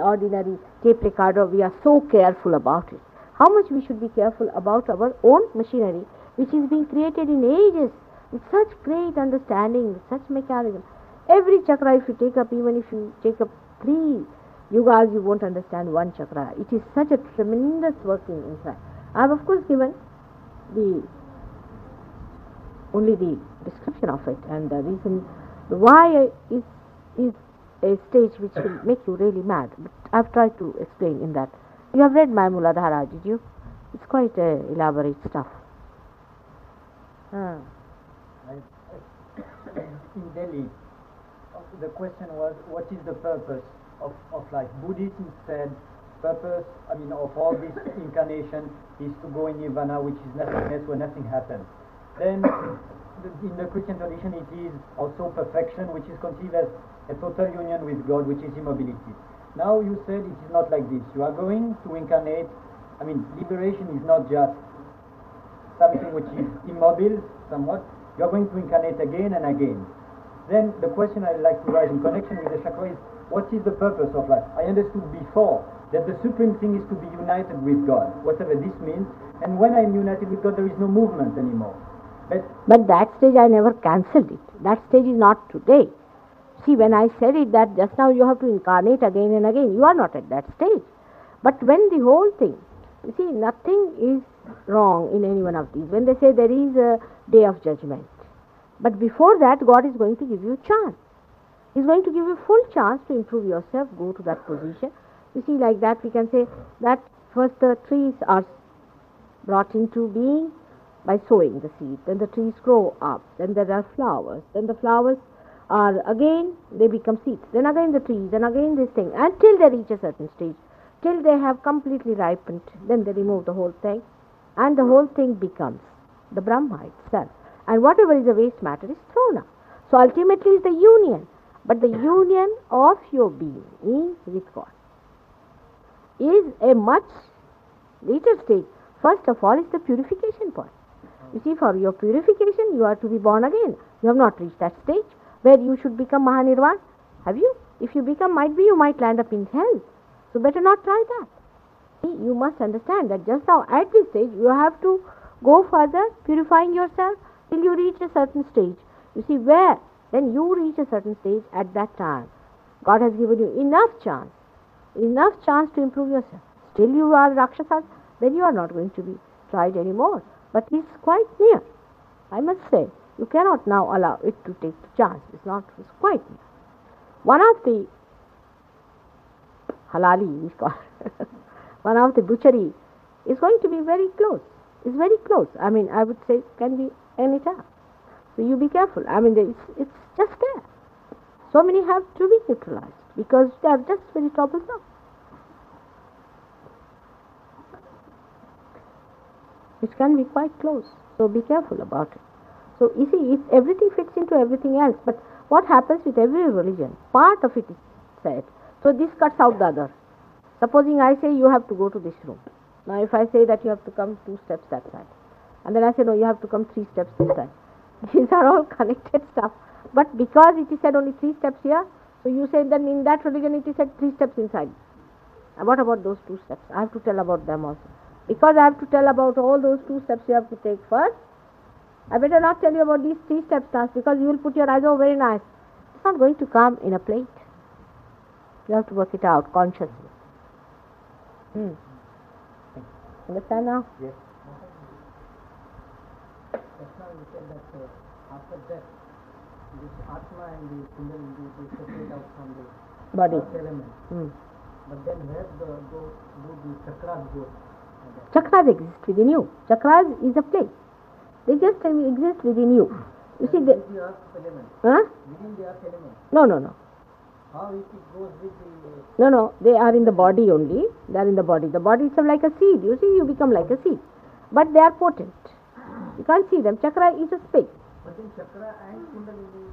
Speaker 2: ordinary tape recorder, we are so careful about it. How much we should be careful about our own machinery, which is being created in ages with such great understanding, with such mechanism. Every chakra, if you take up, even if you take up 3 yugas, you won't understand one chakra. It is such a tremendous working inside. I have of course given only the description of it, and the reason why is a stage which will make you really mad. But I have tried to explain in that. You have read my Mooladhara, did you? It's quite elaborate stuff.
Speaker 3: In Delhi, the question was, what is the purpose of life? Buddhism said, purpose, of all this incarnation is to go in nirvana, which is nothingness, where nothing happens. Then, in the Christian tradition, it is also perfection, which is conceived as a total union with God, which is immobility. Now you said it is not like this. You are going to incarnate. Liberation is not just something which is immobile, somewhat. You are going to incarnate again and again. Then the question I'd like to raise in connection with the chakra is, what is the purpose of life? I understood before that the supreme thing is to be united with God, whatever this means. And when I'm united with God, there is no movement anymore.
Speaker 2: But that stage I never cancelled it. That stage is not today. See, when I said it that just now you have to incarnate again and again, you are not at that stage. But when the whole thing, you see, nothing is wrong in any one of these. When they say there is a day of judgment, but before that God is going to give you a chance. He is going to give you full chance to improve yourself, go to that position. You see, like that we can say that first the trees are brought into being by sowing the seed. Then the trees grow up. Then there are flowers. Then the flowers are again, they become seeds. Then again the trees, and again this thing, until they reach a certain stage, till they have completely ripened. Then they remove the whole thing, and the whole thing becomes the Brahma itself. And whatever is the waste matter is thrown out. So ultimately is the union. But the union of your being with God is a much later stage. First of all is the purification point. You see, for your purification, you are to be born again. You have not reached that stage where you should become Mahanirvan. Have you? If you become, might be you might land up in hell. So better not try that. See, you must understand that just now at this stage, you have to go further, purifying yourself till you reach a certain stage. You see, where? Then you reach a certain stage at that time. God has given you enough chance to improve yourself. Still you are Rakshasas, then you are not going to be tried anymore. But it's quite near, I must say. You cannot now allow it to take the chance. It's quite near. One of the halali, we call one of the butchery is going to be very close. It's very close. I mean, I would say it can be any time. So you be careful. I mean, it's just there. So many have to be neutralized because they are just very troublesome. It can be quite close. So be careful about it. So you see, everything fits into everything else. But what happens with every religion? Part of it is said. So this cuts out the other. Supposing I say you have to go to this room. Now if I say that you have to come 2 steps that side. And then I say no, you have to come 3 steps this side. These are all connected stuff. But because it is said only 3 steps here, so you say then in that religion it is said 3 steps inside. And what about those 2 steps? I have to tell about them also. Because I have to tell about all those 2 steps you have to take first, I better not tell you about these 3 steps now because you will put your eyes, oh very nice. It's not going to come in a plate. You have to work it out consciously. Understand now?
Speaker 3: Yes. Just now you said that after death, this Atma and the Kundalini will separate out from the
Speaker 2: Body.
Speaker 3: earth element. But then where do the chakras go?
Speaker 2: Chakras exist within you. Chakras is a place. They just exist within you. You see,
Speaker 3: within the earth element. Within the earth element.
Speaker 2: No.
Speaker 3: How it goes with the...
Speaker 2: No, they are in the body only. They are in the body. The body is like a seed. You see, you become like a seed. But they are potent. You can't see them. Chakra is a space.
Speaker 3: But then chakra and Kundalini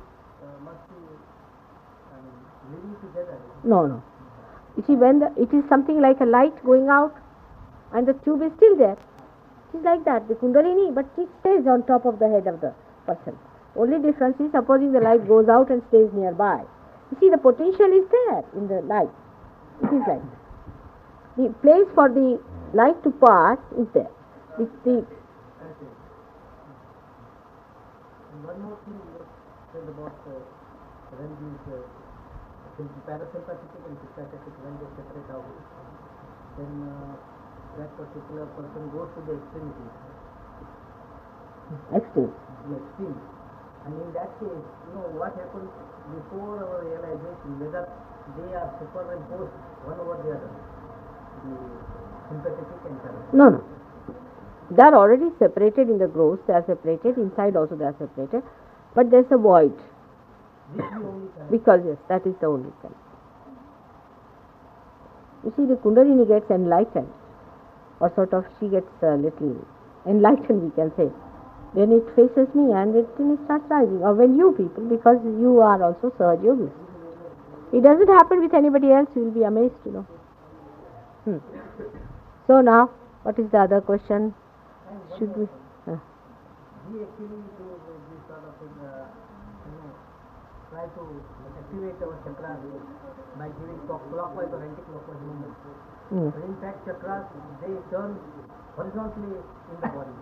Speaker 3: must be living together.
Speaker 2: No. You see, when it is something like a light going out and the tube is still there. It is like that. The Kundalini, but it stays on top of the head of the person. Only difference is supposing the light goes out and stays nearby. You see, the potential is there in the light. It is like that. The place for the light to pass is there.
Speaker 3: And one more thing you said about when these parasympathetic and sympathetic, when they separate out, then that particular person goes to the extremity.
Speaker 2: Extreme.
Speaker 3: The extreme. And in that case, what happens before our realization, whether they are superimposed one over the other, the sympathetic and parasympathetic.
Speaker 2: No. They are already separated in the growth. They are separated. Inside also they are separated. But there is a void.
Speaker 3: This is the only kind.
Speaker 2: Because yes, that is the only thing. You see, the Kundalini gets enlightened. Or sort of she gets a little enlightened, we can say. When it faces me and it starts rising. Or when you people, because you are also Sahaja Yogis. It doesn't happen with anybody else, you will be amazed, So now, what is the other question? Should we?
Speaker 3: We actually do this sort of thing, try to activate our chakras by giving clockwise or anti-clockwise movement. But in fact, chakras, they turn horizontally in the body.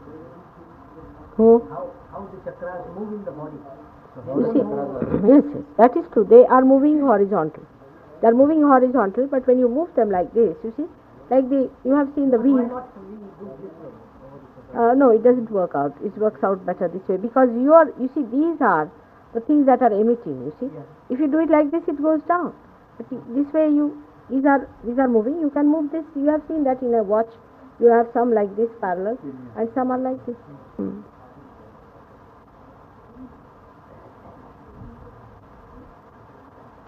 Speaker 3: How the chakras move in the body.
Speaker 2: You see, yes, that is true. They are moving horizontal. They are moving horizontal, but when you move them like this, you see, like you have seen the
Speaker 3: Why
Speaker 2: wheels.
Speaker 3: not we do this way?
Speaker 2: No, it doesn't work out. It works out better this way because you see, these are the things that are emitting. You see,
Speaker 3: Yes.
Speaker 2: if you do it like this, it goes down. But this way, these are moving. You can move this. You have seen that in a watch. You have some like this parallel, and some are like this.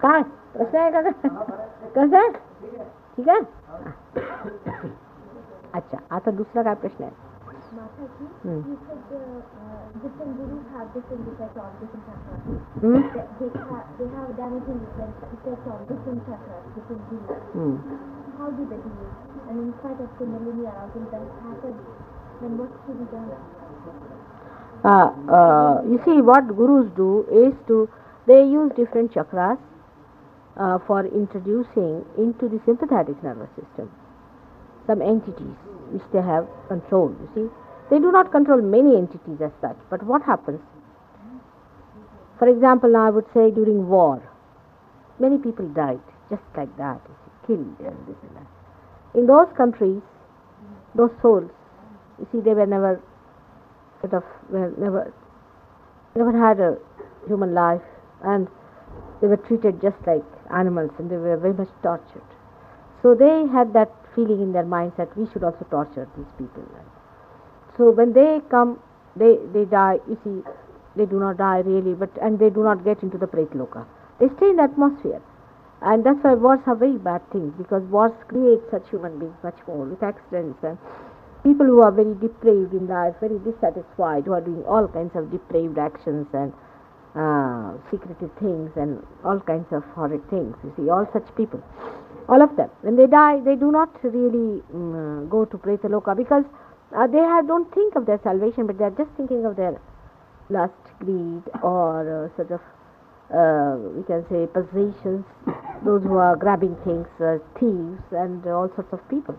Speaker 2: काय प्रश्न आहे का कसं आहे ठीक आहे अच्छा आता दुसरा काय प्रश्न आहे
Speaker 4: Mataji, you said different gurus have different effects on different chakras. They have damaging effects on different chakras, different gurus. How do they do it? And in spite of Kundalini arousal that happens, then what should be done?
Speaker 2: You see, what gurus do is they use different chakras for introducing into the sympathetic nervous system some entities which they have controlled. You see, they do not control many entities as such, but what happens? For example, now I would say during war, many people died just like that, you see, killed and this and that. In those countries, those souls, you see, they were never sort of never had a human life, and they were treated just like animals, and they were very much tortured. So they had that feeling in their minds that we should also torture these people. So when they come, they die. You see, they do not die really, and they do not get into the Pretloka. They stay in the atmosphere, and that's why wars are very bad things, because wars create such human beings much more with accidents and people who are very depraved in life, very dissatisfied, who are doing all kinds of depraved actions and secretive things and all kinds of horrid things. You see, all such people, all of them, when they die, they do not really go to Pretaloka, because don't think of their salvation, but they are just thinking of their lust, greed, or sort of we can say possessions, those who are grabbing things, thieves, and all sorts of people.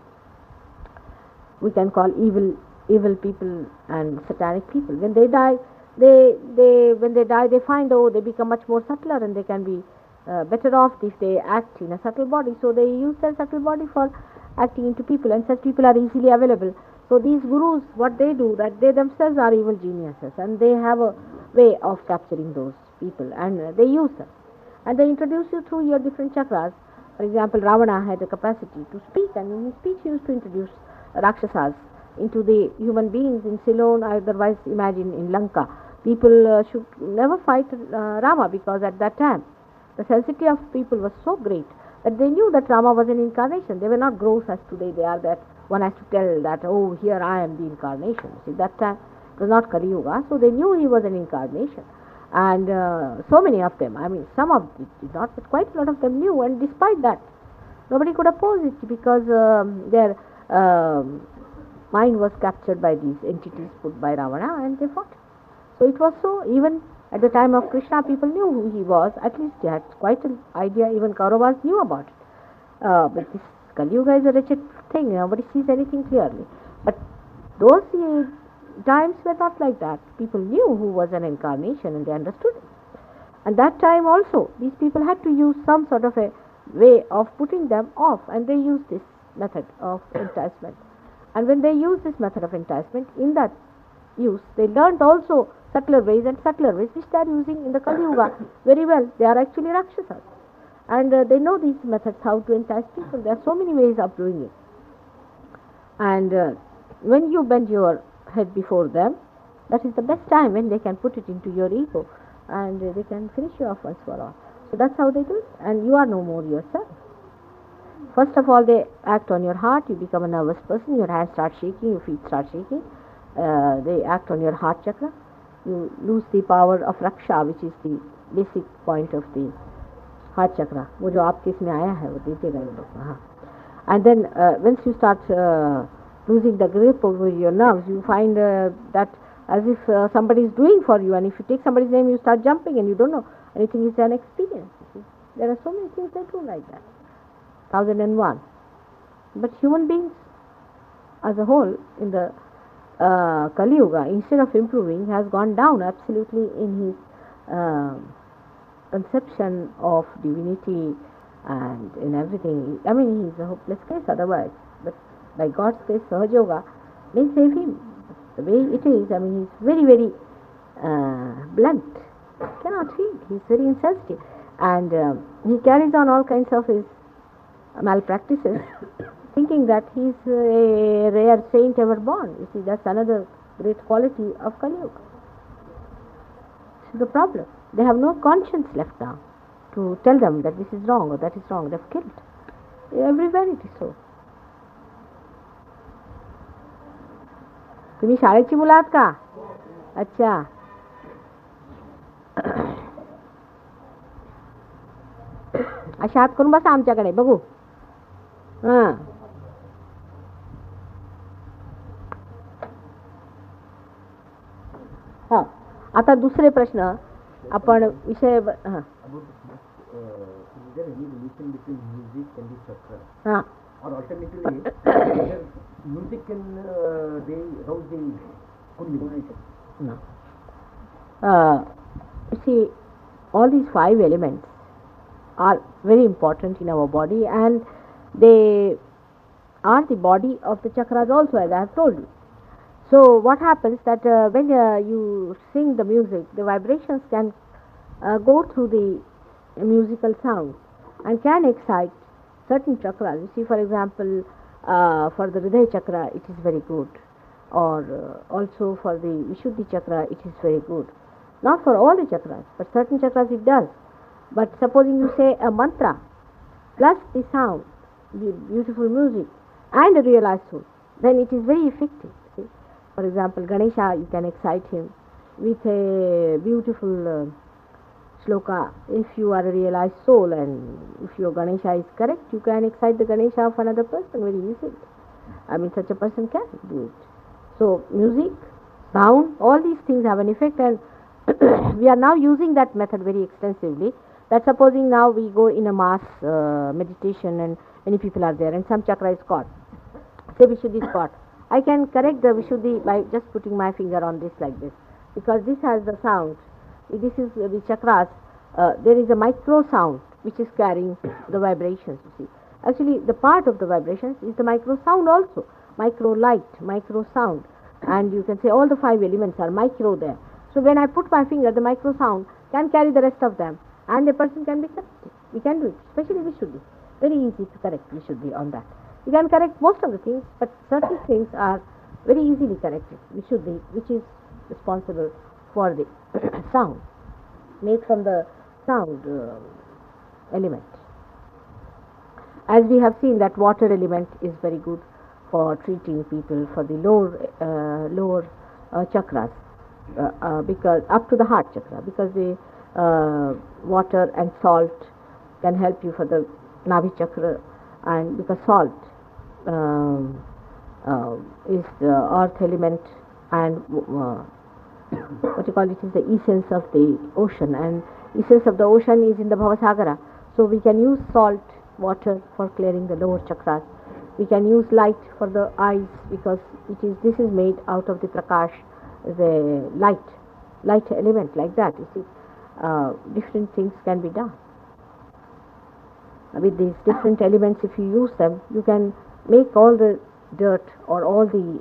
Speaker 2: We can call evil people and satanic people. When they die, they find, they become much more subtler, and they can be better off if they act in a subtle body. So they use their subtle body for acting into people, and such people are easily available. So these gurus, what they do, that they themselves are evil geniuses, and they have a way of capturing those people, and they use them, and they introduce you through your different chakras. For example, Ravana had the capacity to speak, and in his speech he used to introduce Rakshasas into the human beings in Ceylon. Otherwise, imagine in Lanka, people should never fight Rama, because at that time the sensitivity of people was so great that they knew that Rama was an incarnation. They were not gross as today they are, that one has to tell that, oh, here I am the incarnation. See, that time it was not Kali Yuga, so they knew he was an incarnation. And so many of them, I mean, some of them did not, but quite a lot of them knew, and despite that, nobody could oppose it, because their mind was captured by these entities put by Ravana, and they fought. So it was so, even at the time of Krishna, people knew who he was. At least they had quite an idea. Even Kauravas knew about it. But this Kali Yuga is a wretched thing. Nobody sees anything clearly. But those times were not like that. People knew who was an incarnation, and they understood it. And that time also, these people had to use some sort of a way of putting them off, and they used this method of enticement. And when they used this method of enticement, in that use, they learned also subtler ways, which they are using in the Kali Yuga very well. They are actually Rakshasas, and they know these methods, how to entice people. There are so many ways of doing it. And when you bend your head before them, that is the best time when they can put it into your ego, and they can finish you off once for all. So that's how they do it, and you are no more yourself. First of all, they act on your heart. You become a nervous person. Your hands start shaking, your feet start shaking. They act on your heart chakra. You lose the power of Raksha, which is the basic point of the heart chakra. वो जो आपके इसमें आया है वो दीजिएगा ये लोग. हाँ. And then once you start losing the grip over your nerves, you find that as if somebody is doing for you, and if you take somebody's name, you start jumping, and you don't know anything. Is an experience. There are so many things that do like that. 1001. But human beings as a whole in the Kali Yuga, instead of improving, has gone down absolutely in his conception of divinity and in everything. I mean, he's a hopeless case otherwise, but by God's grace, Sahaja Yoga may save him. The way it is, I mean, he's very, very blunt, cannot read, he's very insensitive, and he carries on all kinds of his malpractices, thinking that he's a rare saint ever born. You see, that's another great quality of Kali Yuga. This is the problem. They have no conscience left now to tell them that this is wrong or that is wrong. They've killed. Everywhere it is so. तुम्ही शाळेची मुलं आहात का? अच्छा. अशा हात करून बसा आमच्याकडे बघू. हां. हा, आता दुसरे प्रश्न आपण विषय हां. हां.
Speaker 5: Or alternatively, whether music can they rouse the Kundalini?
Speaker 2: No. You see, all these 5 elements are very important in our body, and they are the body of the chakras also, as I have told you. So what happens that when you sing the music, the vibrations can go through the musical sound and can excite certain chakras. You see, for example, for the Hridaya chakra, it is very good, or also for the Vishuddhi chakra, it is very good. Not for all the chakras, but certain chakras it does. But supposing you say a mantra plus the sound, the beautiful music, and a realized soul, then it is very effective. See? For example, Ganesha, you can excite him with a beautiful shloka. If you are a realized soul and if your Ganesha is correct, you can excite the Ganesha of another person very easily. I mean, such a person can do it. So, music, sound, all these things have an effect, and we are now using that method very extensively. That supposing now we go in a mass meditation and many people are there and some chakra is caught, say Vishuddhi is caught, I can correct the Vishuddhi by just putting my finger on this like this, because this has the sound. This is the chakras. There is a micro sound which is carrying the vibrations. You see, actually the part of the vibrations is the micro sound also, micro light, micro sound, and you can say all the 5 elements are micro there. So when I put my finger, the micro sound can carry the rest of them, and a person can be corrected. We can do it, especially Vishuddhi. Very easy to correct Vishuddhi on that. You can correct most of the things, but certain things are very easily corrected. Vishuddhi, which is responsible for the sound, made from the sound element. As we have seen that water element is very good for treating people for the lower chakras, because up to the heart chakra, because the water and salt can help you for the Navi chakra, and because salt is the earth element, and what you call it is the essence of the ocean, and essence of the ocean is in the Bhavasagara. So we can use salt water for clearing the lower chakras. We can use light for the eyes, because this is made out of the prakash, the light element, like that. You see, different things can be done with these different elements. If you use them, you can make all the dirt or all the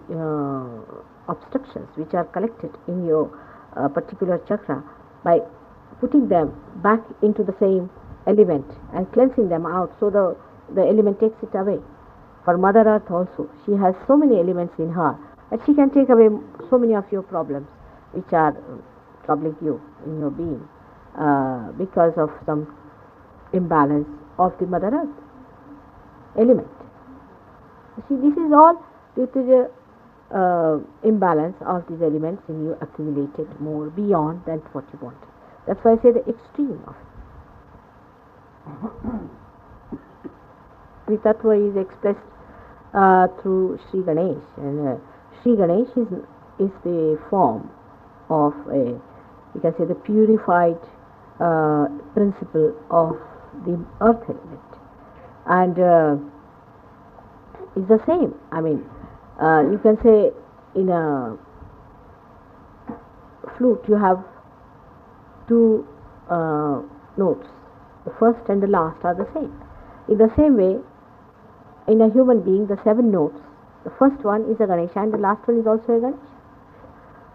Speaker 2: obstructions which are collected in your particular chakra by putting them back into the same element and cleansing them out, so the element takes it away. For Mother Earth also, she has so many elements in her that she can take away so many of your problems which are troubling you in your being because of some imbalance of the Mother Earth element. You see, this is all due to the imbalance of these elements in you accumulated more beyond than what you wanted. That's why I say the extreme of it. The Tattva is expressed through Sri Ganesh, and Sri Ganesh is the form of you can say the purified principle of the earth element, and it's the same. I mean, you can say in a flute you have 2 notes, the first and the last are the same. In the same way, in a human being, the 7 notes, the first one is a Ganesha and the last one is also a Ganesha.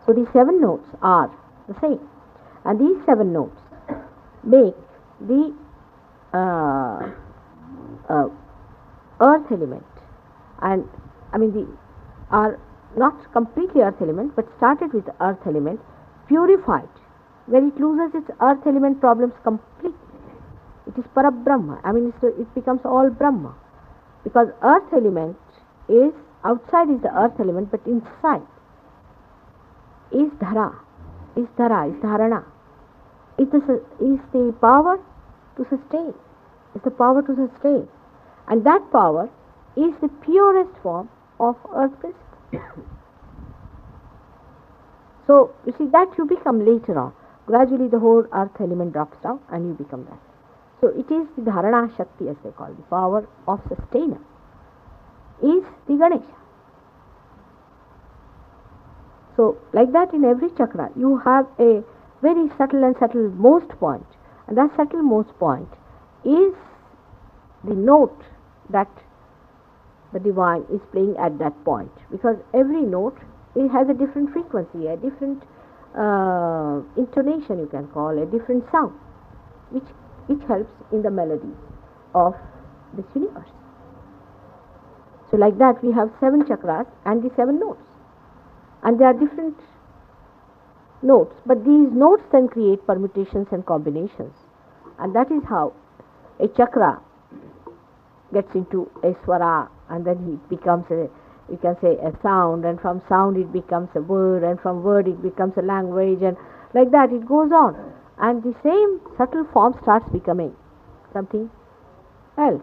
Speaker 2: So these 7 notes are the same, and these 7 notes make the earth element, and I mean are not completely earth element, but started with earth element, purified, where it loses its earth element problems completely. It is Parabrahma. I mean, it becomes all Brahma, because earth element is outside is the earth element, but inside is Dhara, is Dharana. It is the power to sustain. It's the power to sustain, and that power is the purest form of earth principle. So you see that you become later on. Gradually, the whole earth element drops down, and you become that. So it is the Dharana Shakti, as they call, the power of sustainer, is the Ganesha. So like that, in every chakra you have a very subtle and subtle-most point, and that subtle-most point is the note that the divine is playing at that point, because every note it has a different frequency, a different intonation, you can call a different sound, which helps in the melody of this universe. So like that we have 7 chakras and the 7 notes, and there are different notes, but these notes then create permutations and combinations, and that is how a chakra gets into a swara, and then it becomes a, you can say, a sound, and from sound it becomes a word, and from word it becomes a language, and like that it goes on, and the same subtle form starts becoming something else.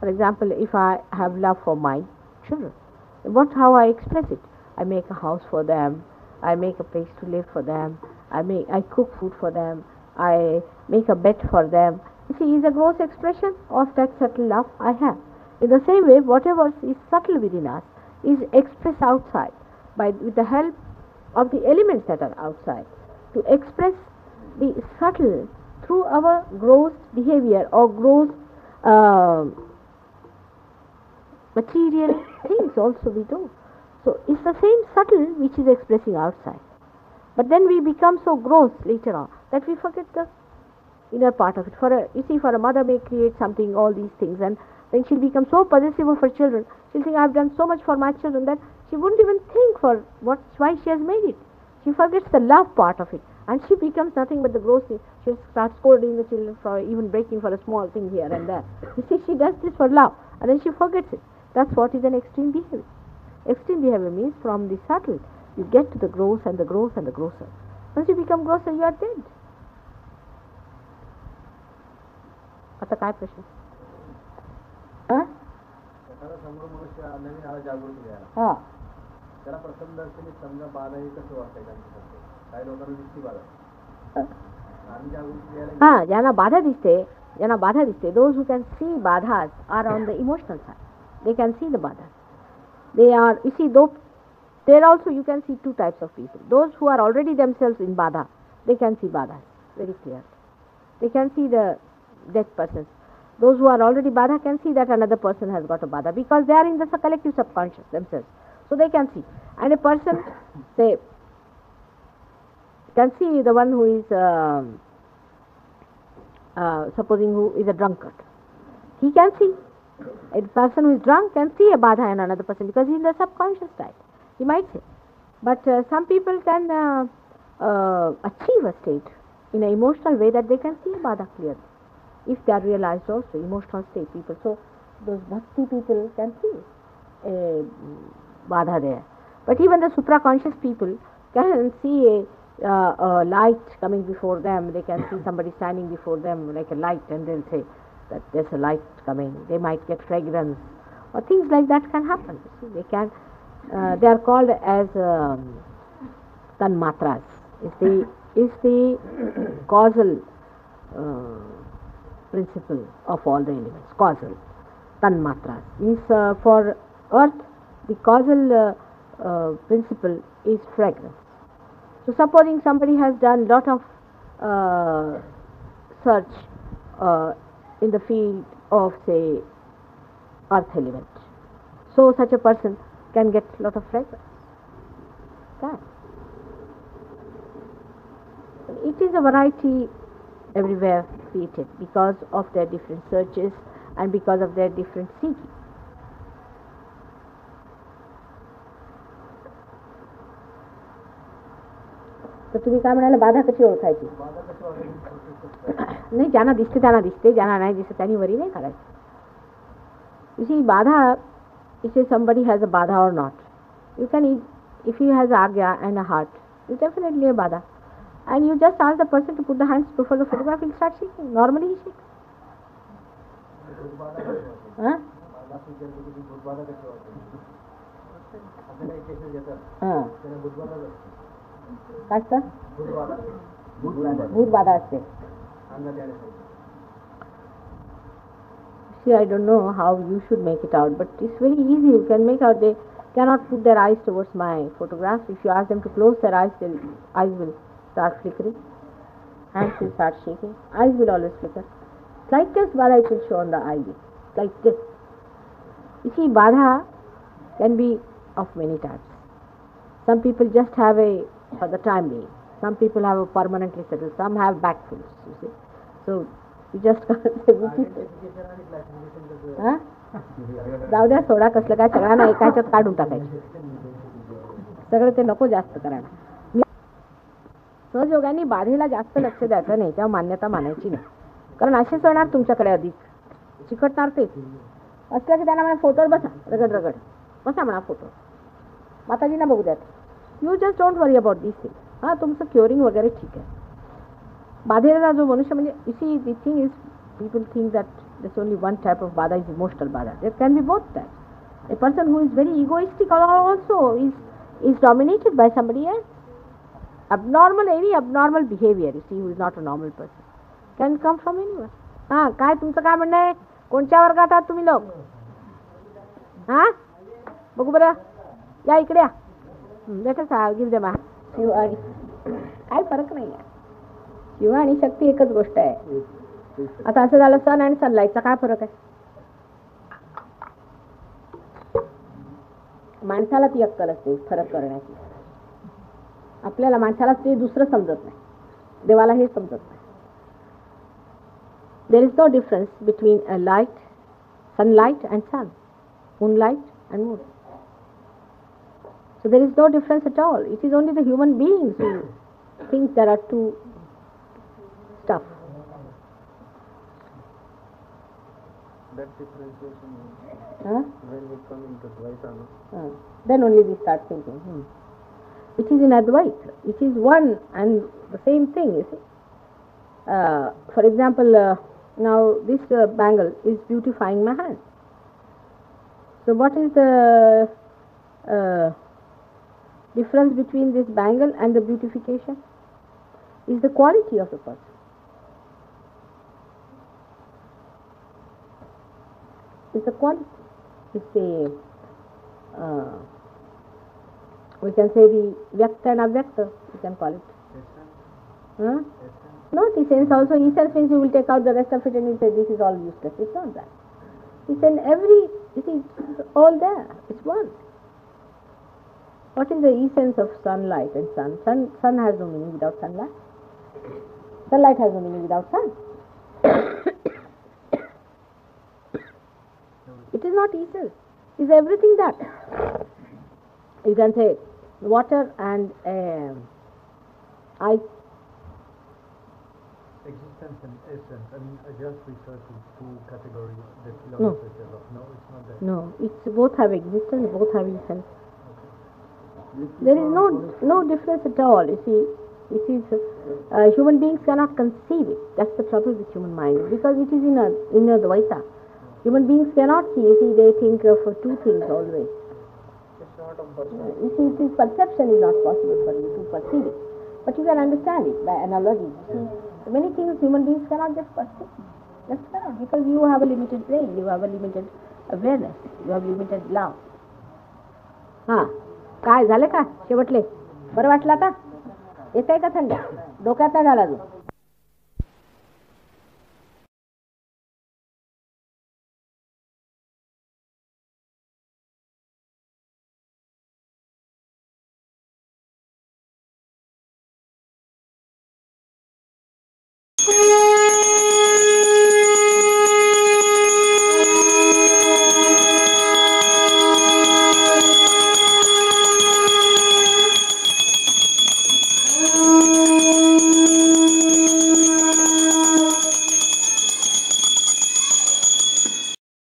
Speaker 2: For example, if I have love for my children, how I express it? I make a house for them, I make a place to live for them, I cook food for them, I make a bed for them. You see, is a gross expression of that subtle love I have. In the same way, whatever is subtle within us is expressed outside with the help of the elements that are outside, to express the subtle through our gross behavior or gross material things also we do. So it's the same subtle which is expressing outside. But then we become so gross later on that we forget the inner part of it. You see, for a mother may create something, all these things, and then she'll become so possessive of her children. She'll think, I've done so much for my children, that she wouldn't even think for why she has made it. She forgets the love part of it, and she becomes nothing but the gross thing. She'll start scolding the children for even breaking for a small thing here and there. You see, she does this for love, and then she forgets it. That's what is an extreme behavior. Extreme behavior means from the subtle, you get to the gross and the gross and the grosser. Once you become grosser, you are dead. आता काय प्रश्न?
Speaker 5: समोर मनुष्य नवीन आला जागृती द्यायला,
Speaker 2: हा,
Speaker 5: त्याला प्रथम दर्शनी समजा बाधा हे कसं वाटतंय त्यांच्यासाठी? काही लोकांना दिसती बाधा, आम्ही जागृती द्यायला
Speaker 2: हा, ज्यांना बाधा दिसते, those who can see badhas are on the emotional side. They can see the badhas. They are, you see, though there also you can see 2 types of people. Those who are already themselves in badha, they can see badhas very clearly. They can see the dead persons. Those who are already badha can see that another person has got a badha, because they are in the collective subconscious themselves. So they can see. And a person, say, can see the one who is, supposing who is a drunkard. He can see. A person who is drunk can see a badha in another person, because he is in the subconscious state, he might say. But some people can achieve a state in an emotional way that they can see a badha clearly, if they are realized also, emotional state people. So those bhakti people can see a badha there. But even the supraconscious people can see a light coming before them. They can see somebody standing before them like a light, and they'll say that there's a light coming. They might get fragrance, or things like that can happen. See, they can. They are called as tanmatras. Is the causal principle of all the elements. Causal tanmatras means for earth the causal principle is fragrance. So supposing somebody has done lot of search in the field of, say, earth element, so such a person can get lot of fragrance. That. It is a variety everywhere created because of their different searches and because of their different seeking. तर तुम्ही काय म्हणाला, बाधा कशी ओळखायची? नाही, ज्यांना दिसते त्यांना दिसते, ज्यांना नाही दिसते त्यांनी वरी नाही करायची. You see, badha, if somebody has a badha or not, you can, if he has agya and a heart, it's definitely a badha. And you just ask the person to put the hands before the photograph, he'll start shaking. Normally he shakes. Huh? काय असतं? भूत बाधा असते. See, I don't know how you should make it out, but it's very easy. You can make out. They cannot put their eyes towards my photograph. If you ask them to close their eyes, their eyes will start flickering. Hands will start shaking. Eyes will always flicker. Slightest badha it will show on the eyelid, like this. You see, Badha can be of many types. Some people just have a, for the time being. Some people have a permanently settled. Some have backfills, you see. So, you just can't say which is... Huh? जाऊ द्या, soda कसलं काय, सगळ्यांना एका ह्याच्यात काढून टाकायचं, सगळं ते नको जास्त करायला. सहजयोगाने बाधेला जास्त लक्ष द्यायचं नाही, तेव्हा मान्यता मानायची नाही. कारण असेच येणार तुमच्याकडे अधिक चिकटणार ते असलं की त्यांना म्हणा फोटोवर बसा, रगड रगड बसा म्हणा फोटो, माताजींना बघू द्यात. You just don't worry about this thing. हां, तुमचं क्युअरिंग वगैरे ठीक आहे. बाधेला जो मनुष्य म्हणजे you see the thing is, people think that there's only one type of bada is emotional bada. There can be both types. A person who is very egoistic also is dominated by somebody else. Abnormal, any abnormal behavior, you see, who is not a normal person, can come from anywhere. हां, काय तुमचं काय म्हणणं आहे? कोणत्या वर्गात आहात तुम्ही लोक? हां, बघू बरं, या इकडे या. Better give them. शिव आणि काय फरक नाही आहे. शिव आणि शक्ती एकच गोष्ट आहे. आता असं झालं, सन आणि सनलाईटचा काय फरक आहे? माणसाला ती अक्कल असते फरक करण्याची. आपल्याला माणसाला ते दुसरं समजत नाही, देवाला हे समजत नाही. There is no difference between a light, sunlight and sun, moonlight and moon. So there is no difference at all. It is only the human beings who think there are two stuff.
Speaker 5: That differentiation
Speaker 2: Huh?
Speaker 5: when we come into Dvaita,
Speaker 2: Then only we start thinking. It is in Advaita. It is one and the same thing, you see. For example, now this bangle is beautifying my hand. So what is the difference between this bangle and the beautification? Is the quality of the person. It's the quality. It's the we can say the vyakta and avyakta, we can call it. Huh? Not essence also. Essence means you will take out the rest of it and you say this is all useless. It's not that. It's in every, it is all there. It's one. What is the essence of sunlight and sun? Sun has no meaning without sunlight. Sunlight has no meaning without sun. It is not essence. It's everything that. You can say water and ice.
Speaker 3: Existence and essence. I mean, I just refer to two categories that philosophers develop. No, it's not that.
Speaker 2: No, it's both have existence, both have essence. There is no difference at all. You see, it is human beings cannot conceive it. That's the trouble with human mind, because it is in a Dvaita. Human beings cannot see. You see, they think of two things always.
Speaker 5: it's not a personal.
Speaker 2: You see, this perception is not possible for you to perceive it, but you can understand it by analogy. You see, many things human beings cannot just perceive. Just cannot, because you have a limited brain, you have a limited awareness, you have limited love. हां, काय झालं का शेवटले? बरं वाटलं आता? येत आहे का थंड? डोक्यात नाही झाला अजून?